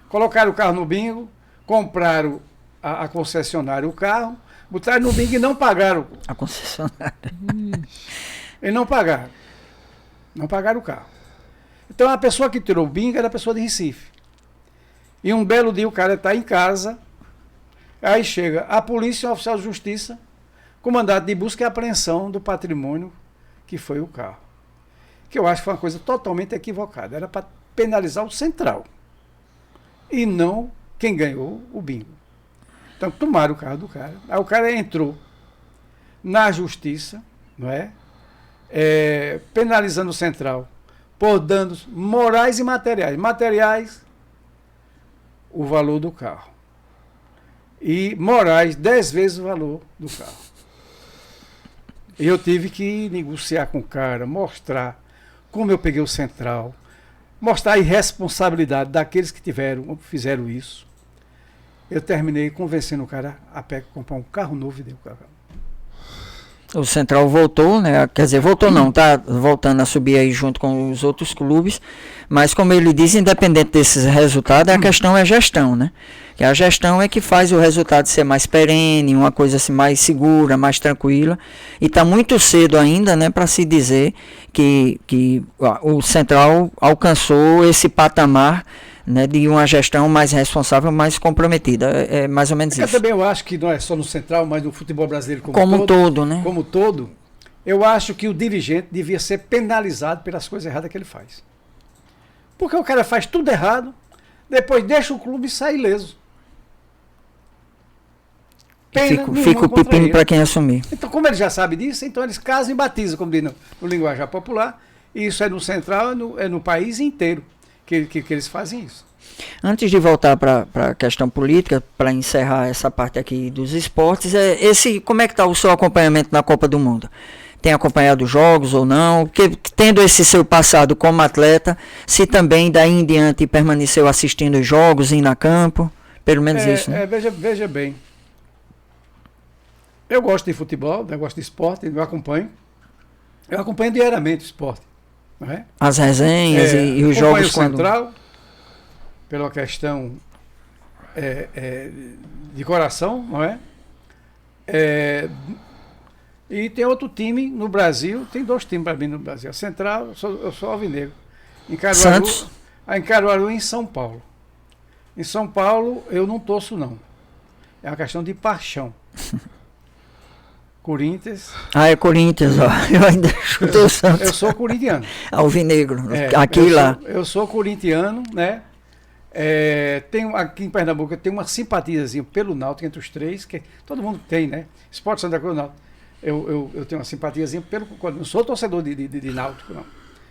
Colocaram o carro no bingo, compraram a concessionária o carro, botaram no bingo e não pagaram. A concessionária. E não pagaram. Não pagaram o carro. Então a pessoa que tirou o bingo era a pessoa de Recife. E um belo dia o cara está em casa, aí chega a polícia e o oficial de justiça com mandado de busca e apreensão do patrimônio que foi o carro. Que eu acho que foi uma coisa totalmente equivocada. Era para penalizar o Central. E não quem ganhou o bingo. Então tomaram o carro do cara. Aí o cara entrou na justiça, não é? Penalizando o Central por danos morais e materiais. Materiais, o valor do carro. E morais, 10 vezes o valor do carro. E eu tive que negociar com o cara, mostrar como eu peguei o Central, mostrar a irresponsabilidade daqueles que fizeram isso. Eu terminei convencendo o cara a comprar um carro novo e deu o carro. O Central voltou, né? Quer dizer, voltou não, tá voltando a subir aí junto com os outros clubes, mas como ele diz, independente desses resultados, a questão é gestão, né? Que a gestão é que faz o resultado ser mais perene, uma coisa assim mais segura, mais tranquila, e está muito cedo ainda, né, para se dizer que o Central alcançou esse patamar né, de uma gestão mais responsável, mais comprometida. É mais ou menos isso. Também eu acho que não é só no Central, mas no futebol brasileiro como todo, né? Como todo, eu acho que o dirigente devia ser penalizado pelas coisas erradas que ele faz. Porque o cara faz tudo errado, depois deixa o clube e sai ileso. Fica o pepino para quem assumir. Então, como ele já sabe disso, então eles casam e batizam, como diz no linguajar popular. E isso é no Central, é no país inteiro que eles fazem isso. Antes de voltar para a questão política, para encerrar essa parte aqui dos esportes, como é que está o seu acompanhamento na Copa do Mundo? Tem acompanhado os jogos ou não? Tendo esse seu passado como atleta, se também daí em diante permaneceu assistindo os jogos, indo a campo? Pelo menos isso, né? Veja bem. Eu gosto de futebol, eu gosto de esporte, eu acompanho. Eu acompanho diariamente o esporte. Não é? As resenhas e os jogos quando... Central, pela questão de coração, não é? E tem outro time no Brasil, tem 2 times para mim no Brasil. A Central, eu sou alvinegro. Em Caruaru, Santos? Em Caruaru e em São Paulo. Em São Paulo eu não torço não. É uma questão de paixão. Corinthians. É Corinthians, ó. Eu ainda chutei o Santos. Eu sou corintiano. Alvinegro, aqui e lá. Eu sou corintiano, né? Aqui em Pernambuco eu tenho uma simpatiazinha pelo Náutico entre os 3, que todo mundo tem, né? Esporte Santa Cruz, Náutico. Eu tenho uma simpatiazinha não sou torcedor de Náutico, não.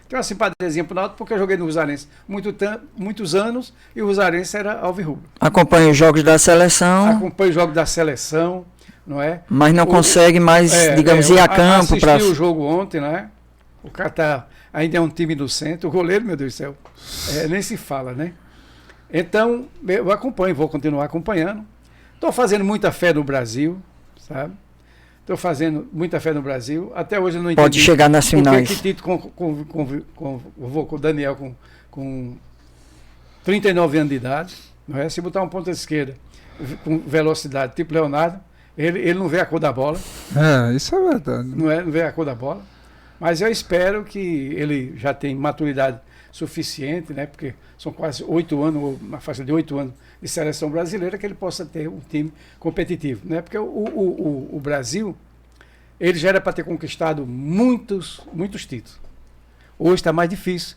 Tenho uma simpatiazinha pro Náutico porque eu joguei no Rosarense muitos anos e o Rosarense era alvirrubro. Acompanha os jogos da seleção. Acompanho os jogos da seleção, não é? Mas não consegue mais, digamos, ir a campo para assistir o jogo ontem, né? O cara ainda é um time do centro, o goleiro, meu Deus do céu, nem se fala, né? Então, eu acompanho, vou continuar acompanhando. Estou fazendo muita fé no Brasil, sabe? Estou fazendo muita fé no Brasil. Até hoje eu não entendi. Pode chegar nas finais. Porque Tito convocou o Daniel com 39 anos de idade, não é? Se botar um ponta esquerda com velocidade, tipo Leonardo, ele não vê a cor da bola. Isso é verdade. Não vê a cor da bola. Mas eu espero que ele já tenha maturidade suficiente, né? Porque são quase 8 anos, ou uma faixa de 8 anos de seleção brasileira, que ele possa ter um time competitivo, né? Porque o Brasil, ele já era para ter conquistado muitos títulos. Hoje está mais difícil,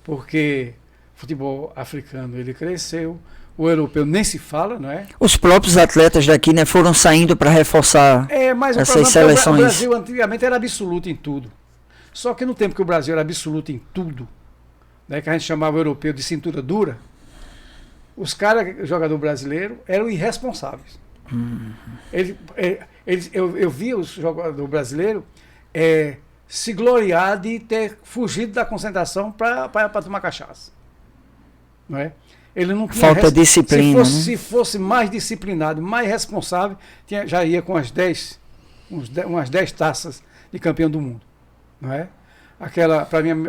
porque o futebol africano ele cresceu, o europeu nem se fala, não é? Os próprios atletas daqui, né, foram saindo para reforçar mas essas seleções. O Brasil antigamente era absoluto em tudo. Só que no tempo que o Brasil era absoluto em tudo, né, que a gente chamava o europeu de cintura dura, os caras, jogador brasileiro, eram irresponsáveis. Eu vi os jogadores brasileiros se gloriar de ter fugido da concentração para tomar cachaça. Não é? Ele não tinha falta disciplina. Se fosse mais disciplinado, mais responsável, já ia com umas 10 taças de campeão do mundo. Não é? Aquela, para mim,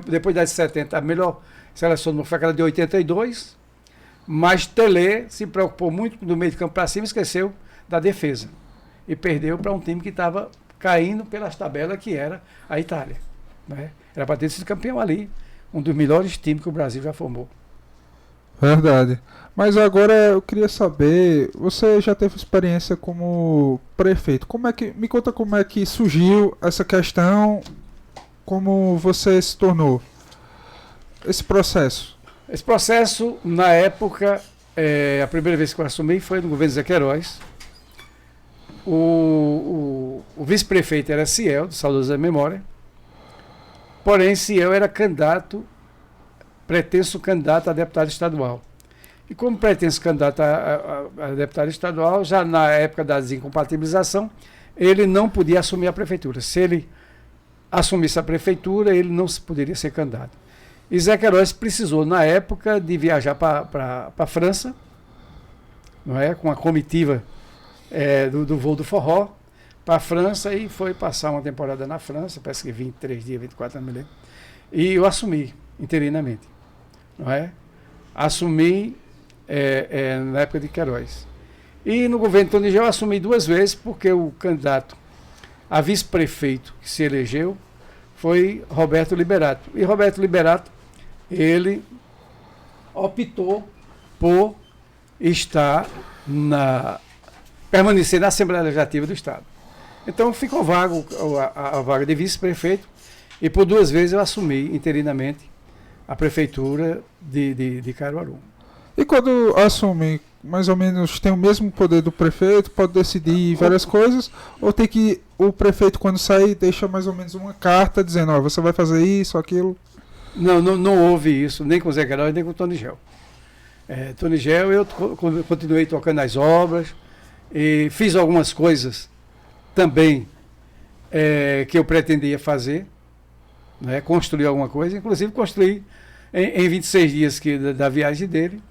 depois das 70, a melhor seleção do mundo foi aquela de 82, mas Pelé se preocupou muito do meio de campo para cima e esqueceu da defesa. E perdeu para um time que estava caindo pelas tabelas, que era a Itália. Né? Era para ter sido campeão ali, um dos melhores times que o Brasil já formou. Verdade. Mas agora eu queria saber, você já teve experiência como prefeito. Me conta como é que surgiu essa questão, como você se tornou esse processo? Esse processo, na época, a primeira vez que eu assumi foi no governo Zé Queiroz. O vice-prefeito era Ciel, de saudosa memória. Porém, Ciel era pretenso candidato a deputado estadual. E como pretenso candidato a deputado estadual, já na época da desincompatibilização, ele não podia assumir a prefeitura. Se ele assumisse a prefeitura, ele não poderia ser candidato. E Zé Queiroz precisou, na época, de viajar para a França, não é? Com a comitiva do voo do Forró, para a França, e foi passar uma temporada na França, parece que 23 dias, 24, não me lembro. E eu assumi, interinamente. Não é? Assumi na época de Queiroz. E no governo Tony Gel eu assumi 2 vezes, porque o candidato a vice-prefeito que se elegeu foi Roberto Liberato. E Roberto Liberato, ele optou por permanecer na Assembleia Legislativa do Estado. Então ficou vago a vaga de vice-prefeito e por 2 vezes eu assumi interinamente a prefeitura de Caruaru. E quando assume, mais ou menos, tem o mesmo poder do prefeito, pode decidir várias coisas, ou tem que o prefeito, quando sair, deixa mais ou menos uma carta dizendo, ó, você vai fazer isso, aquilo? Não houve isso, nem com o Zé Queiroz, nem com o Tony Gel. Tony Gel, eu continuei tocando as obras, e fiz algumas coisas também que eu pretendia fazer, né, construir alguma coisa, inclusive construí em 26 dias da viagem dele,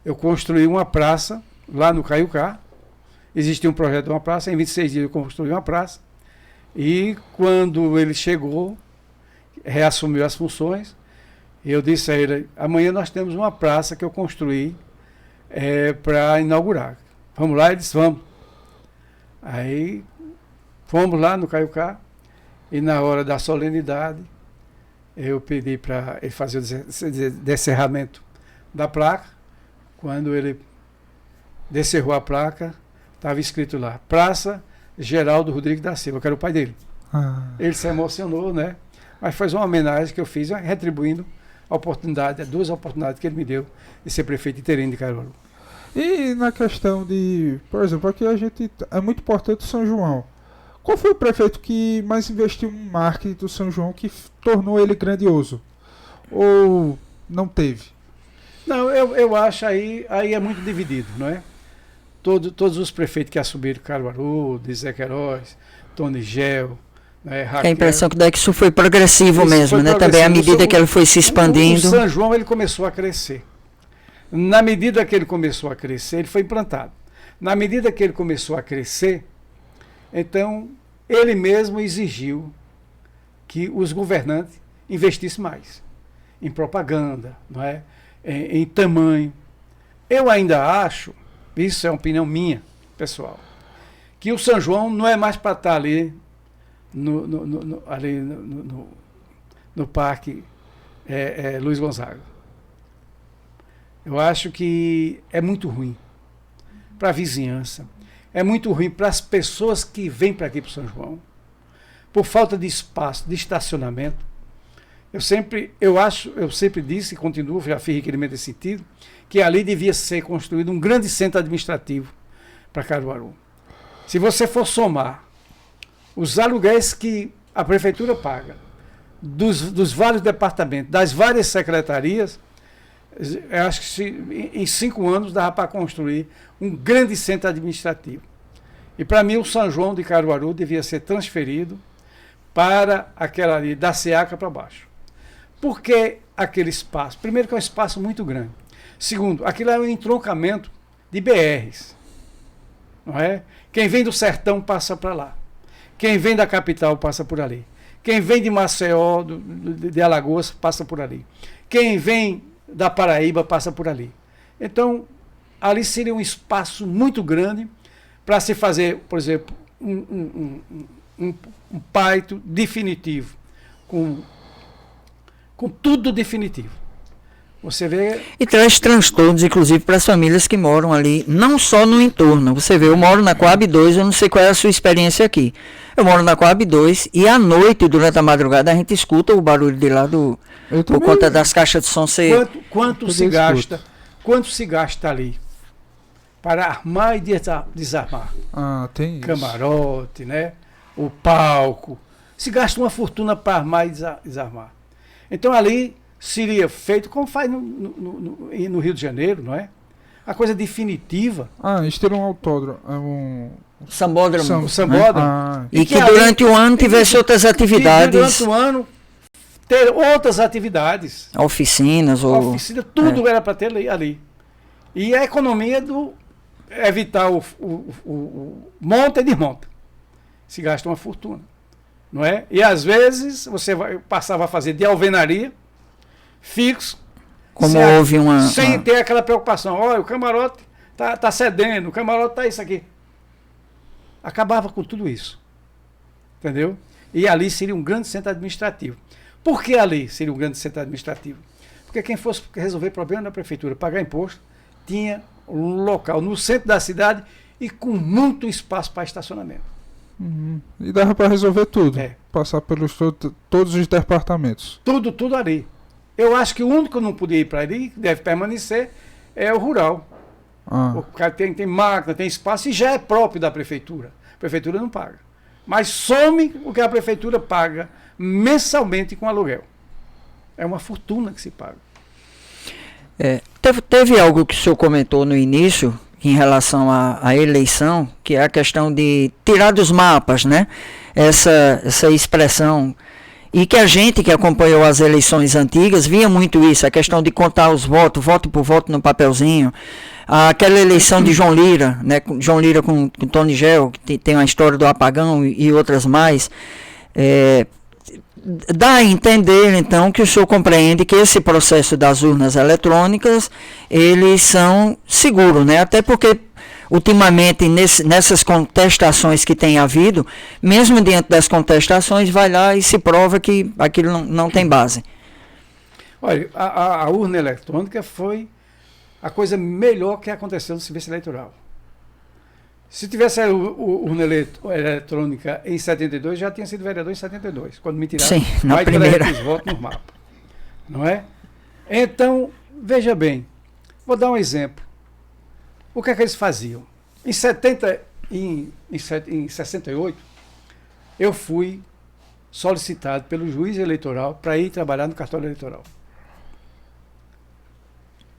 eu construí uma praça lá no Caiucá. Existia um projeto de uma praça, em 26 dias eu construí uma praça, e quando ele chegou, reassumiu as funções, eu disse a ele, amanhã nós temos uma praça que eu construí para inaugurar. Vamos lá? Ele disse, vamos. Aí fomos lá no Caiucá, e na hora da solenidade, eu pedi para ele fazer o descerramento da placa. Quando ele descerrou a placa, estava escrito lá, Praça Geraldo Rodrigues da Silva, que era o pai dele. Ele se emocionou, né? Mas foi uma homenagem que eu fiz, retribuindo a oportunidade, as 2 oportunidades que ele me deu de ser prefeito interino de Caruaru. E na questão de, por exemplo, aqui é muito importante o São João. Qual foi o prefeito que mais investiu no marketing do São João que tornou ele grandioso? Ou não teve? Não, eu acho aí é muito dividido, não é? Todos os prefeitos que assumiram Caruaru, de Zé Queiroz, Tony Gel, né, Raquel, a impressão que dá é que isso foi progressivo isso mesmo, foi né? progressivo. Também à medida que ele foi se expandindo. O São João ele começou a crescer. Na medida que ele começou a crescer, ele foi implantado. Na medida que ele começou a crescer, então ele mesmo exigiu que os governantes investissem mais em propaganda, não é? Em tamanho. Eu ainda acho, isso é uma opinião minha, pessoal, que o São João não é mais para estar ali no Parque Luiz Gonzaga. Eu acho que é muito ruim para a vizinhança, é muito ruim para as pessoas que vêm para aqui para o São João, por falta de espaço, de estacionamento. Eu sempre disse e continuo, já fiz requerimento nesse sentido, que ali devia ser construído um grande centro administrativo para Caruaru. Se você for somar os aluguéis que a prefeitura paga, dos vários departamentos, das várias secretarias, eu acho que em 5 anos dava para construir um grande centro administrativo. E para mim o São João de Caruaru devia ser transferido para aquela ali, da Seaca para baixo. Por que aquele espaço? Primeiro que é um espaço muito grande. Segundo, aquilo é um entroncamento de BRs. Não é? Quem vem do sertão passa para lá. Quem vem da capital passa por ali. Quem vem de Maceió, de Alagoas, passa por ali. Quem vem da Paraíba passa por ali. Então, ali seria um espaço muito grande para se fazer, por exemplo, um pátio definitivo, com tudo definitivo. Você vê... E traz transtornos, inclusive, para as famílias que moram ali, não só no entorno. Você vê, eu moro na Coab 2, eu não sei qual é a sua experiência aqui. Eu moro na Coab 2 e à noite, durante a madrugada, a gente escuta o barulho de lá por conta das caixas de som ser... Quanto se gasta ali para armar e desarmar? Tem isso. Camarote, né? O palco. Se gasta uma fortuna para armar e desarmar. Então ali seria feito como faz no Rio de Janeiro, não é? A coisa definitiva. Isso teria um autódromo. Sambódromo. O Sambódromo. E que durante o ano tivesse outras atividades. Durante o ano ter outras atividades. Oficinas. Tudo era para ter ali. E a economia evitar o monta e desmonta. Se gasta uma fortuna. Não é? E às vezes você passava a fazer de alvenaria fixo, como houve sem ter aquela preocupação. Olha, o camarote tá cedendo, o camarote tá isso aqui. Acabava com tudo isso. Entendeu? E ali seria um grande centro administrativo. Por que ali seria um grande centro administrativo? Porque quem fosse resolver problema da prefeitura, pagar imposto, tinha um local no centro da cidade e com muito espaço para estacionamento. E dava para resolver tudo. É. Passar pelos todos os departamentos. Tudo ali. Eu acho que o único que não podia ir para ali, que deve permanecer, é o rural. O cara tem máquina, tem espaço e já é próprio da prefeitura. A prefeitura não paga. Mas some o que a prefeitura paga mensalmente com aluguel. É uma fortuna que se paga. Teve algo que o senhor comentou no início em relação à eleição, que é a questão de tirar dos mapas, né? Essa expressão. E que a gente que acompanhou as eleições antigas via muito isso, a questão de contar os votos, voto por voto no papelzinho. Aquela eleição de João Lira, né? João Lira com Tony Gel, que tem a história do apagão e outras mais. Dá a entender, então, que o senhor compreende que esse processo das urnas eletrônicas, eles são seguros, né? Até porque, ultimamente, nessas contestações que tem havido, mesmo diante das contestações, vai lá e se prova que aquilo não tem base. Olha, a urna eletrônica foi a coisa melhor que aconteceu no serviço eleitoral. Se tivesse a urna eletrônica em 72, já tinha sido vereador em 72, quando me tiraram mais de 300 votos no mapa. Não é? Então, veja bem, vou dar um exemplo. O que é que eles faziam? Em 68, eu fui solicitado pelo juiz eleitoral para ir trabalhar no cartório eleitoral.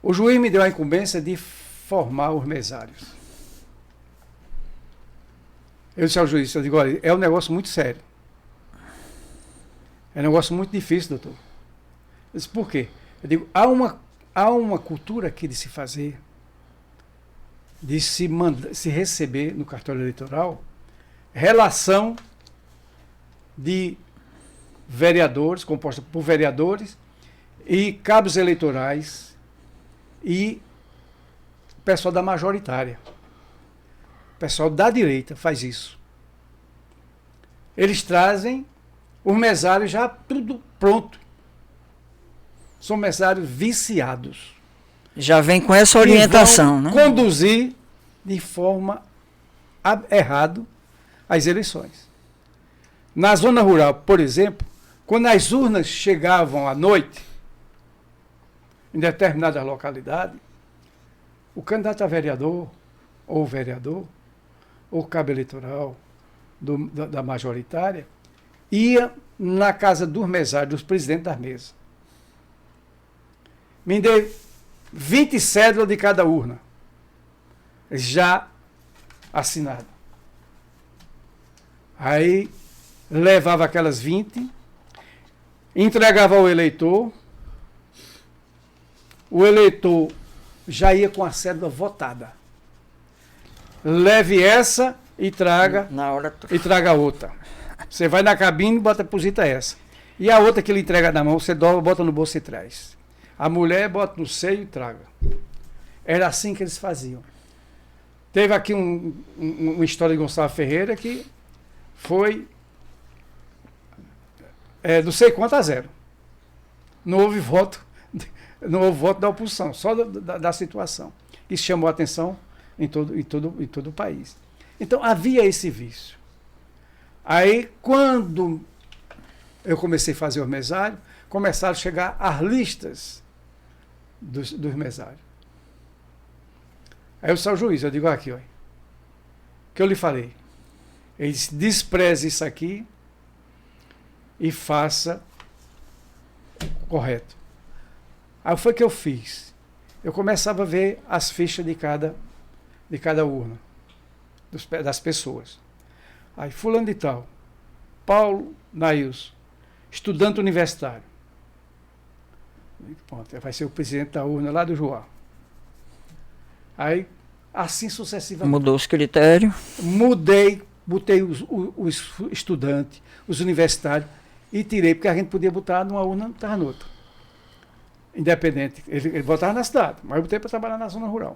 O juiz me deu a incumbência de formar os mesários. Eu disse ao juiz, eu digo, olha, é um negócio muito sério. É um negócio muito difícil, doutor. Eu disse, por quê? Eu digo, há uma cultura aqui de se fazer, de se receber no cartório eleitoral, relação de vereadores, composta por vereadores e cabos eleitorais e pessoal da majoritária. O pessoal da direita faz isso. Eles trazem os mesários já tudo pronto. São mesários viciados. Já vem com essa orientação, né? Conduzir de forma errada as eleições. Na zona rural, por exemplo, quando as urnas chegavam à noite, em determinada localidade, o candidato a vereador, ou vereador, ou cabo eleitoral da majoritária, ia na casa dos mesários, dos presidentes das mesas. Me dê 20 cédulas de cada urna, já assinada. Aí levava aquelas 20, entregava ao eleitor, o eleitor já ia com a cédula votada. Leve essa e traga outra. Você vai na cabine e deposita essa. E a outra que ele entrega na mão, você dobra, bota no bolso e traz. A mulher bota no seio e traga. Era assim que eles faziam. Teve aqui uma história de Gonçalo Ferreira que foi não sei quanto a 0. Não houve voto da oposição, só da situação. Isso chamou a atenção em todo o país. Então havia esse vício. Aí, quando eu comecei a fazer o mesário, começaram a chegar as listas dos mesários. Aí eu sou o juiz, eu digo aqui, ó, que eu lhe falei. Ele disse, despreze isso aqui e faça correto. Aí foi o que eu fiz. Eu começava a ver as fichas de cada urna, das pessoas. Aí, fulano de tal, Paulo Nailson, estudante universitário. Pronto, vai ser o presidente da urna lá do Joá. Aí, assim sucessivamente. Mudou os critérios? Mudei, botei os estudantes, os universitários, e tirei, porque a gente podia botar numa urna, não estava noutra. Independente. Ele votava na cidade, mas eu botei para trabalhar na zona rural.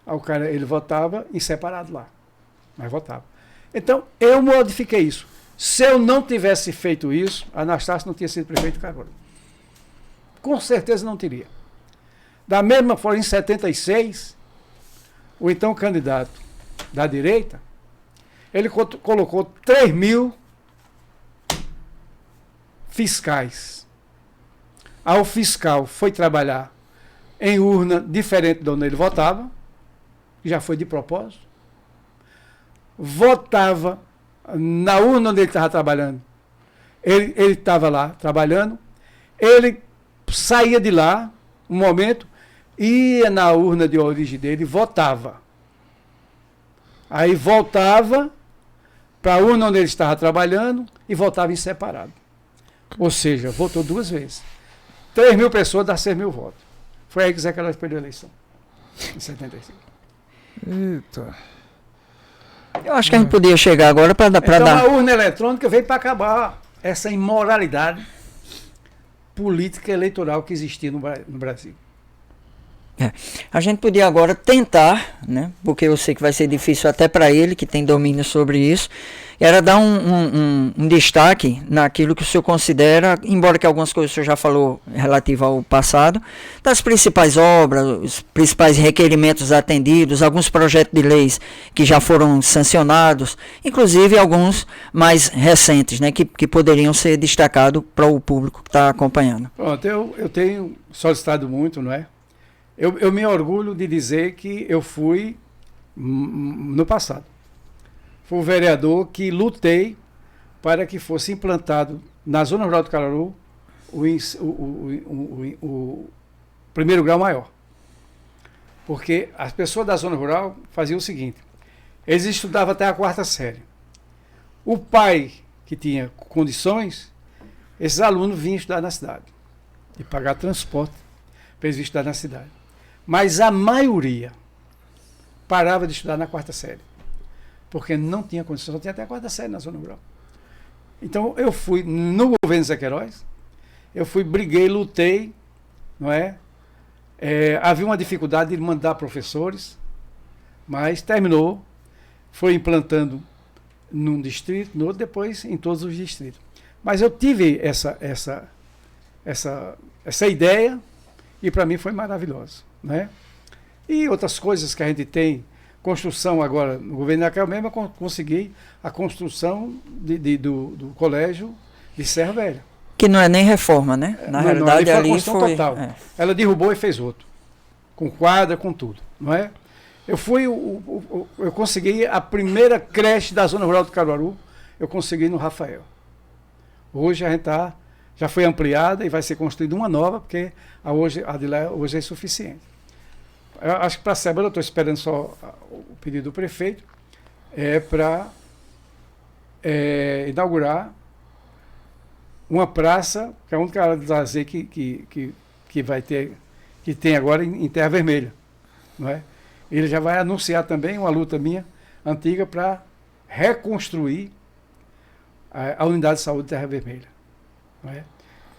Aí o cara, ele votava em separado lá, mas votava. Então, eu modifiquei isso. Se eu não tivesse feito isso, Anastácio não tinha sido prefeito de Caruaru. com certeza não teria. Da mesma forma, em 76, o então candidato da direita, ele colocou 3.000 fiscais. Aí o fiscal foi trabalhar em urna diferente de onde ele votava, já foi de propósito, votava na urna onde ele estava trabalhando. Ele estava lá trabalhando, ele saía de lá, um momento, ia na urna de origem dele, votava. Aí voltava para a urna onde ele estava trabalhando e voltava em separado. Ou seja, votou 2 vezes. 3.000 pessoas dá 6.000 votos. Foi aí que Zé Queiroz perdeu a eleição, em 75. Eita. Eu acho que a gente podia chegar agora para Então dar. a urna eletrônica veio para acabar essa imoralidade política eleitoral que existia no Brasil. A gente podia agora tentar, né, porque eu sei que vai ser difícil até para ele, que tem domínio sobre isso, era dar um destaque naquilo que o senhor considera, embora que algumas coisas o senhor já falou relativo ao passado, das principais obras, os principais requerimentos atendidos, alguns projetos de leis que já foram sancionados, inclusive alguns mais recentes, né, que poderiam ser destacados para o público que está acompanhando. Pronto, eu tenho solicitado muito, não é? Eu me orgulho de dizer que eu fui, no passado, fui o vereador que lutei para que fosse implantado na Zona Rural do Caruaru o primeiro grau maior. Porque as pessoas da Zona Rural faziam o seguinte, eles estudavam até a 4ª série. O pai que tinha condições, esses alunos vinham estudar na cidade e pagar transporte para eles estudar na cidade. Mas a maioria parava de estudar na 4ª série, porque não tinha condição, só tinha até a 4ª série na Zona Rural. Então eu fui, no governo Zé Queiroz, briguei, lutei, não é? Havia uma dificuldade de mandar professores, mas terminou, foi implantando num distrito, no outro, depois em todos os distritos. Mas eu tive essa ideia e para mim foi maravilhoso. Né? E outras coisas que a gente tem, construção agora, no governo daquela mesmo, eu consegui a construção do colégio de Serra Velha. Que não é nem reforma, né? Na realidade, ali foi total. Ela derrubou e fez outro, com quadra, com tudo. Não é? Eu consegui a primeira creche da Zona Rural do Caruaru, eu consegui no Rafael. Hoje a gente já foi ampliada e vai ser construída uma nova, porque a de lá hoje é suficiente. Eu acho que para semana eu estou esperando só o pedido do prefeito, para inaugurar uma praça, que é a única área de lazer que vai ter, que tem agora em Terra Vermelha. Não é? Ele já vai anunciar também uma luta minha antiga para reconstruir a unidade de saúde de Terra Vermelha. Não é?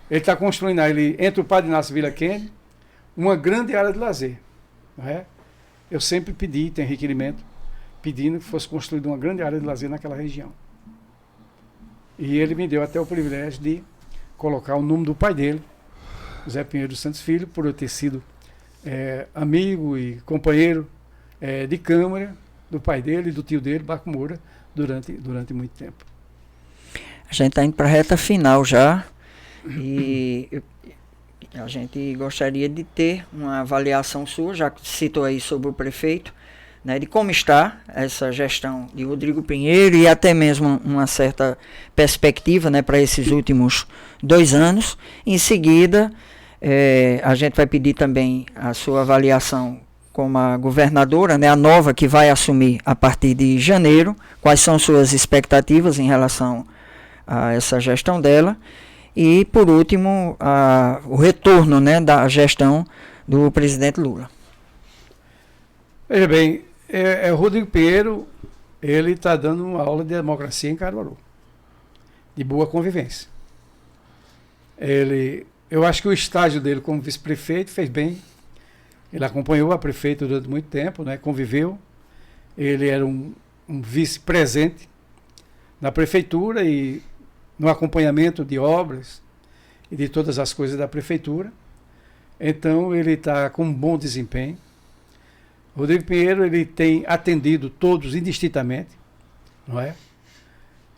Ele está construindo ali, entre o Padre Inácio Vila Kennedy, uma grande área de lazer. Não é? Eu sempre pedi, tem requerimento, pedindo que fosse construída uma grande área de lazer naquela região. E ele me deu até o privilégio de colocar o nome do pai dele, José Pinheiro dos Santos Filho, por eu ter sido amigo e companheiro de Câmara do pai dele e do tio dele, Baco Moura, durante muito tempo. A gente está indo para a reta final já e a gente gostaria de ter uma avaliação sua, já que citou aí sobre o prefeito, né, de como está essa gestão de Rodrigo Pinheiro e até mesmo uma certa perspectiva, né, para esses últimos 2 anos. Em seguida, a gente vai pedir também a sua avaliação como a governadora, né, a nova que vai assumir a partir de janeiro, quais são suas expectativas em relação a essa gestão dela. E, por último, o retorno, né, da gestão do presidente Lula. Veja bem, o Rodrigo Pinheiro, ele está dando uma aula de democracia em Caruaru, de boa convivência. Eu acho que o estágio dele como vice-prefeito fez bem. Ele acompanhou a prefeita durante muito tempo, né, conviveu. Ele era um vice presente na prefeitura e no acompanhamento de obras e de todas as coisas da prefeitura. Então ele está com um bom desempenho. Rodrigo Pinheiro, ele tem atendido todos indistintamente, não é?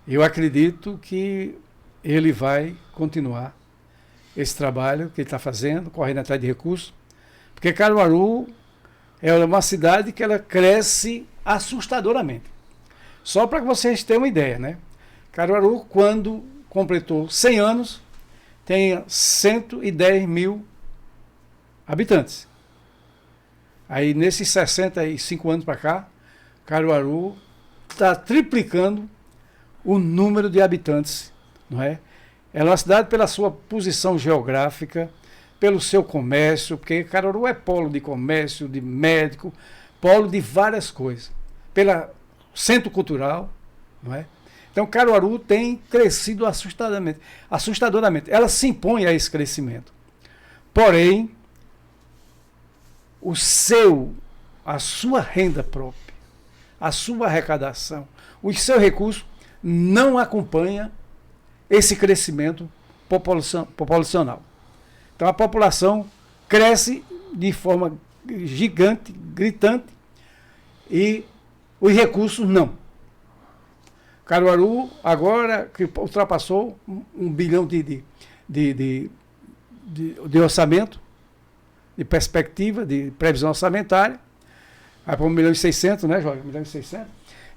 Eu acredito que ele vai continuar esse trabalho que ele está fazendo, correndo atrás de recursos, porque Caruaru é uma cidade que ela cresce assustadoramente. Só para que vocês tenham uma ideia, né? Caruaru, quando completou 100 anos, tem 110 mil habitantes. Aí, nesses 65 anos para cá, Caruaru está triplicando o número de habitantes, não é? É uma cidade pela sua posição geográfica, pelo seu comércio, porque Caruaru é polo de comércio, de médico, polo de várias coisas. Pelo centro cultural, não é? Então, Caruaru tem crescido assustadoramente. Ela se impõe a esse crescimento. Porém, a sua renda própria, a sua arrecadação, os seus recursos não acompanham esse crescimento populacional. Então a população cresce de forma gigante, gritante, e os recursos não. Caruaru, agora que ultrapassou 1 bilhão de orçamento, de perspectiva, de previsão orçamentária, vai para 1 milhão e 600, né, Jorge? 1 milhão e 600.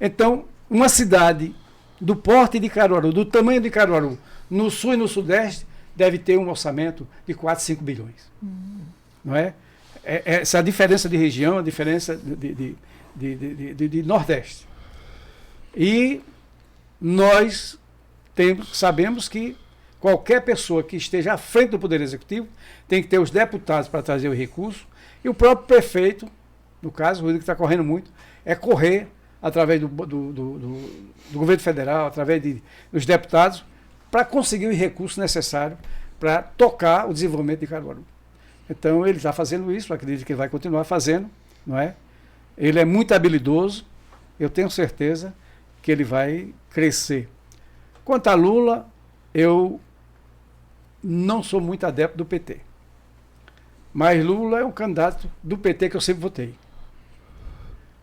Então, uma cidade do porte de Caruaru, do tamanho de Caruaru, no sul e no sudeste, deve ter um orçamento de 4, 5 bilhões. Não é? Essa diferença de região, a diferença de Nordeste. E nós sabemos que qualquer pessoa que esteja à frente do Poder Executivo tem que ter os deputados para trazer o recurso, e o próprio prefeito, no caso, o Rodrigo está correndo muito, é correr através do governo federal, através dos deputados, para conseguir os recursos necessários para tocar o desenvolvimento de Caruaru. Então ele está fazendo isso, acredito que ele vai continuar fazendo, não é? Ele é muito habilidoso, eu tenho certeza que ele vai crescer. Quanto a Lula, eu não sou muito adepto do PT. Mas Lula é um candidato do PT que eu sempre votei.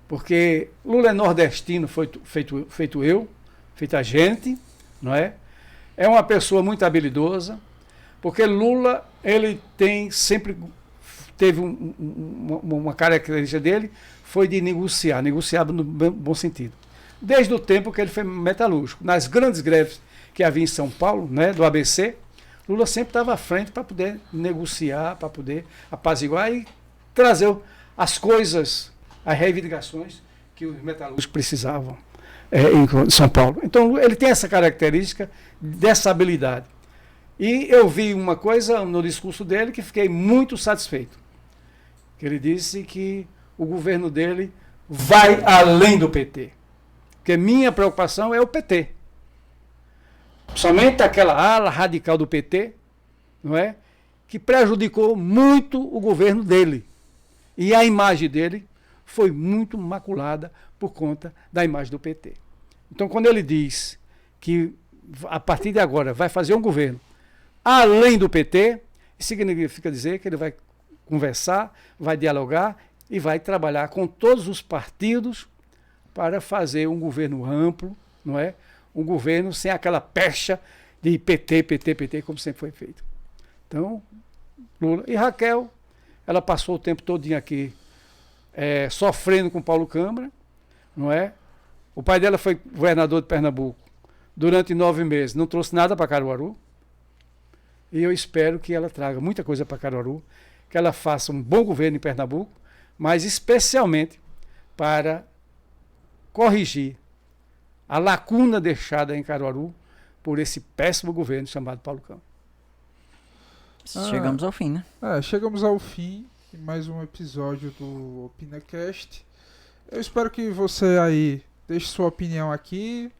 Porque Lula é nordestino, feito eu, feito a gente, não é? É uma pessoa muito habilidosa, porque Lula, ele sempre teve uma característica dele, foi de negociar no bom sentido. Desde o tempo que ele foi metalúrgico. Nas grandes greves que havia em São Paulo, né, do ABC, Lula sempre estava à frente para poder negociar, para poder apaziguar e trazer as coisas, as reivindicações que os metalúrgicos precisavam em São Paulo. Então, ele tem essa característica dessa habilidade. E eu vi uma coisa no discurso dele que fiquei muito satisfeito. Que ele disse que o governo dele vai além do PT. Porque minha preocupação é o PT. Somente aquela ala radical do PT, não é, que prejudicou muito o governo dele. E a imagem dele foi muito maculada por conta da imagem do PT. Então, quando ele diz que a partir de agora vai fazer um governo além do PT, isso significa dizer que ele vai conversar, vai dialogar e vai trabalhar com todos os partidos para fazer um governo amplo, não é? Um governo sem aquela pecha de PT, como sempre foi feito. Então, Lula. E Raquel, ela passou o tempo todinho aqui sofrendo com Paulo Câmara, não é? O pai dela foi governador de Pernambuco durante 9 meses, não trouxe nada para Caruaru. E eu espero que ela traga muita coisa para Caruaru, que ela faça um bom governo em Pernambuco, mas especialmente para corrigir a lacuna deixada em Caruaru por esse péssimo governo chamado Paulo Câmara. Chegamos ao fim, né? Chegamos ao fim de mais um episódio do OpinaCast. Eu espero que você aí deixe sua opinião aqui.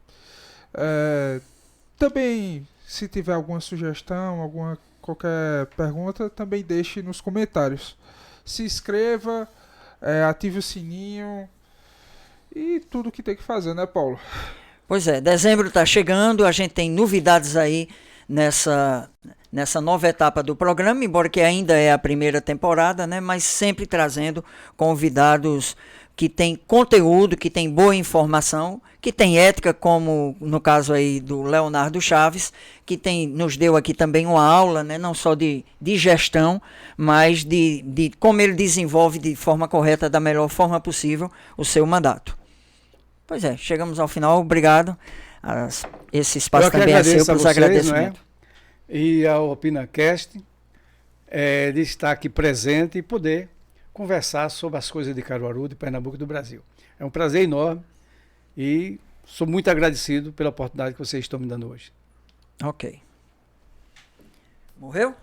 Também, se tiver alguma sugestão, qualquer pergunta, também deixe nos comentários. Se inscreva, ative o sininho e tudo que tem que fazer, né, Paulo? Pois é, dezembro está chegando, a gente tem novidades aí nessa nova etapa do programa, embora que ainda é a primeira temporada, né? Mas sempre trazendo convidados que têm conteúdo, que têm boa informação, que têm ética, como no caso aí do Leonardo Chaves, que nos deu aqui também uma aula, né? Não só de gestão, mas de como ele desenvolve de forma correta, da melhor forma possível, o seu mandato. Pois é, chegamos ao final. Obrigado. Esse espaço também é seu pelos agradecimentos. E ao OpinaCast, de estar aqui presente e poder conversar sobre as coisas de Caruaru, de Pernambuco e do Brasil. É um prazer enorme e sou muito agradecido pela oportunidade que vocês estão me dando hoje. Ok. Morreu?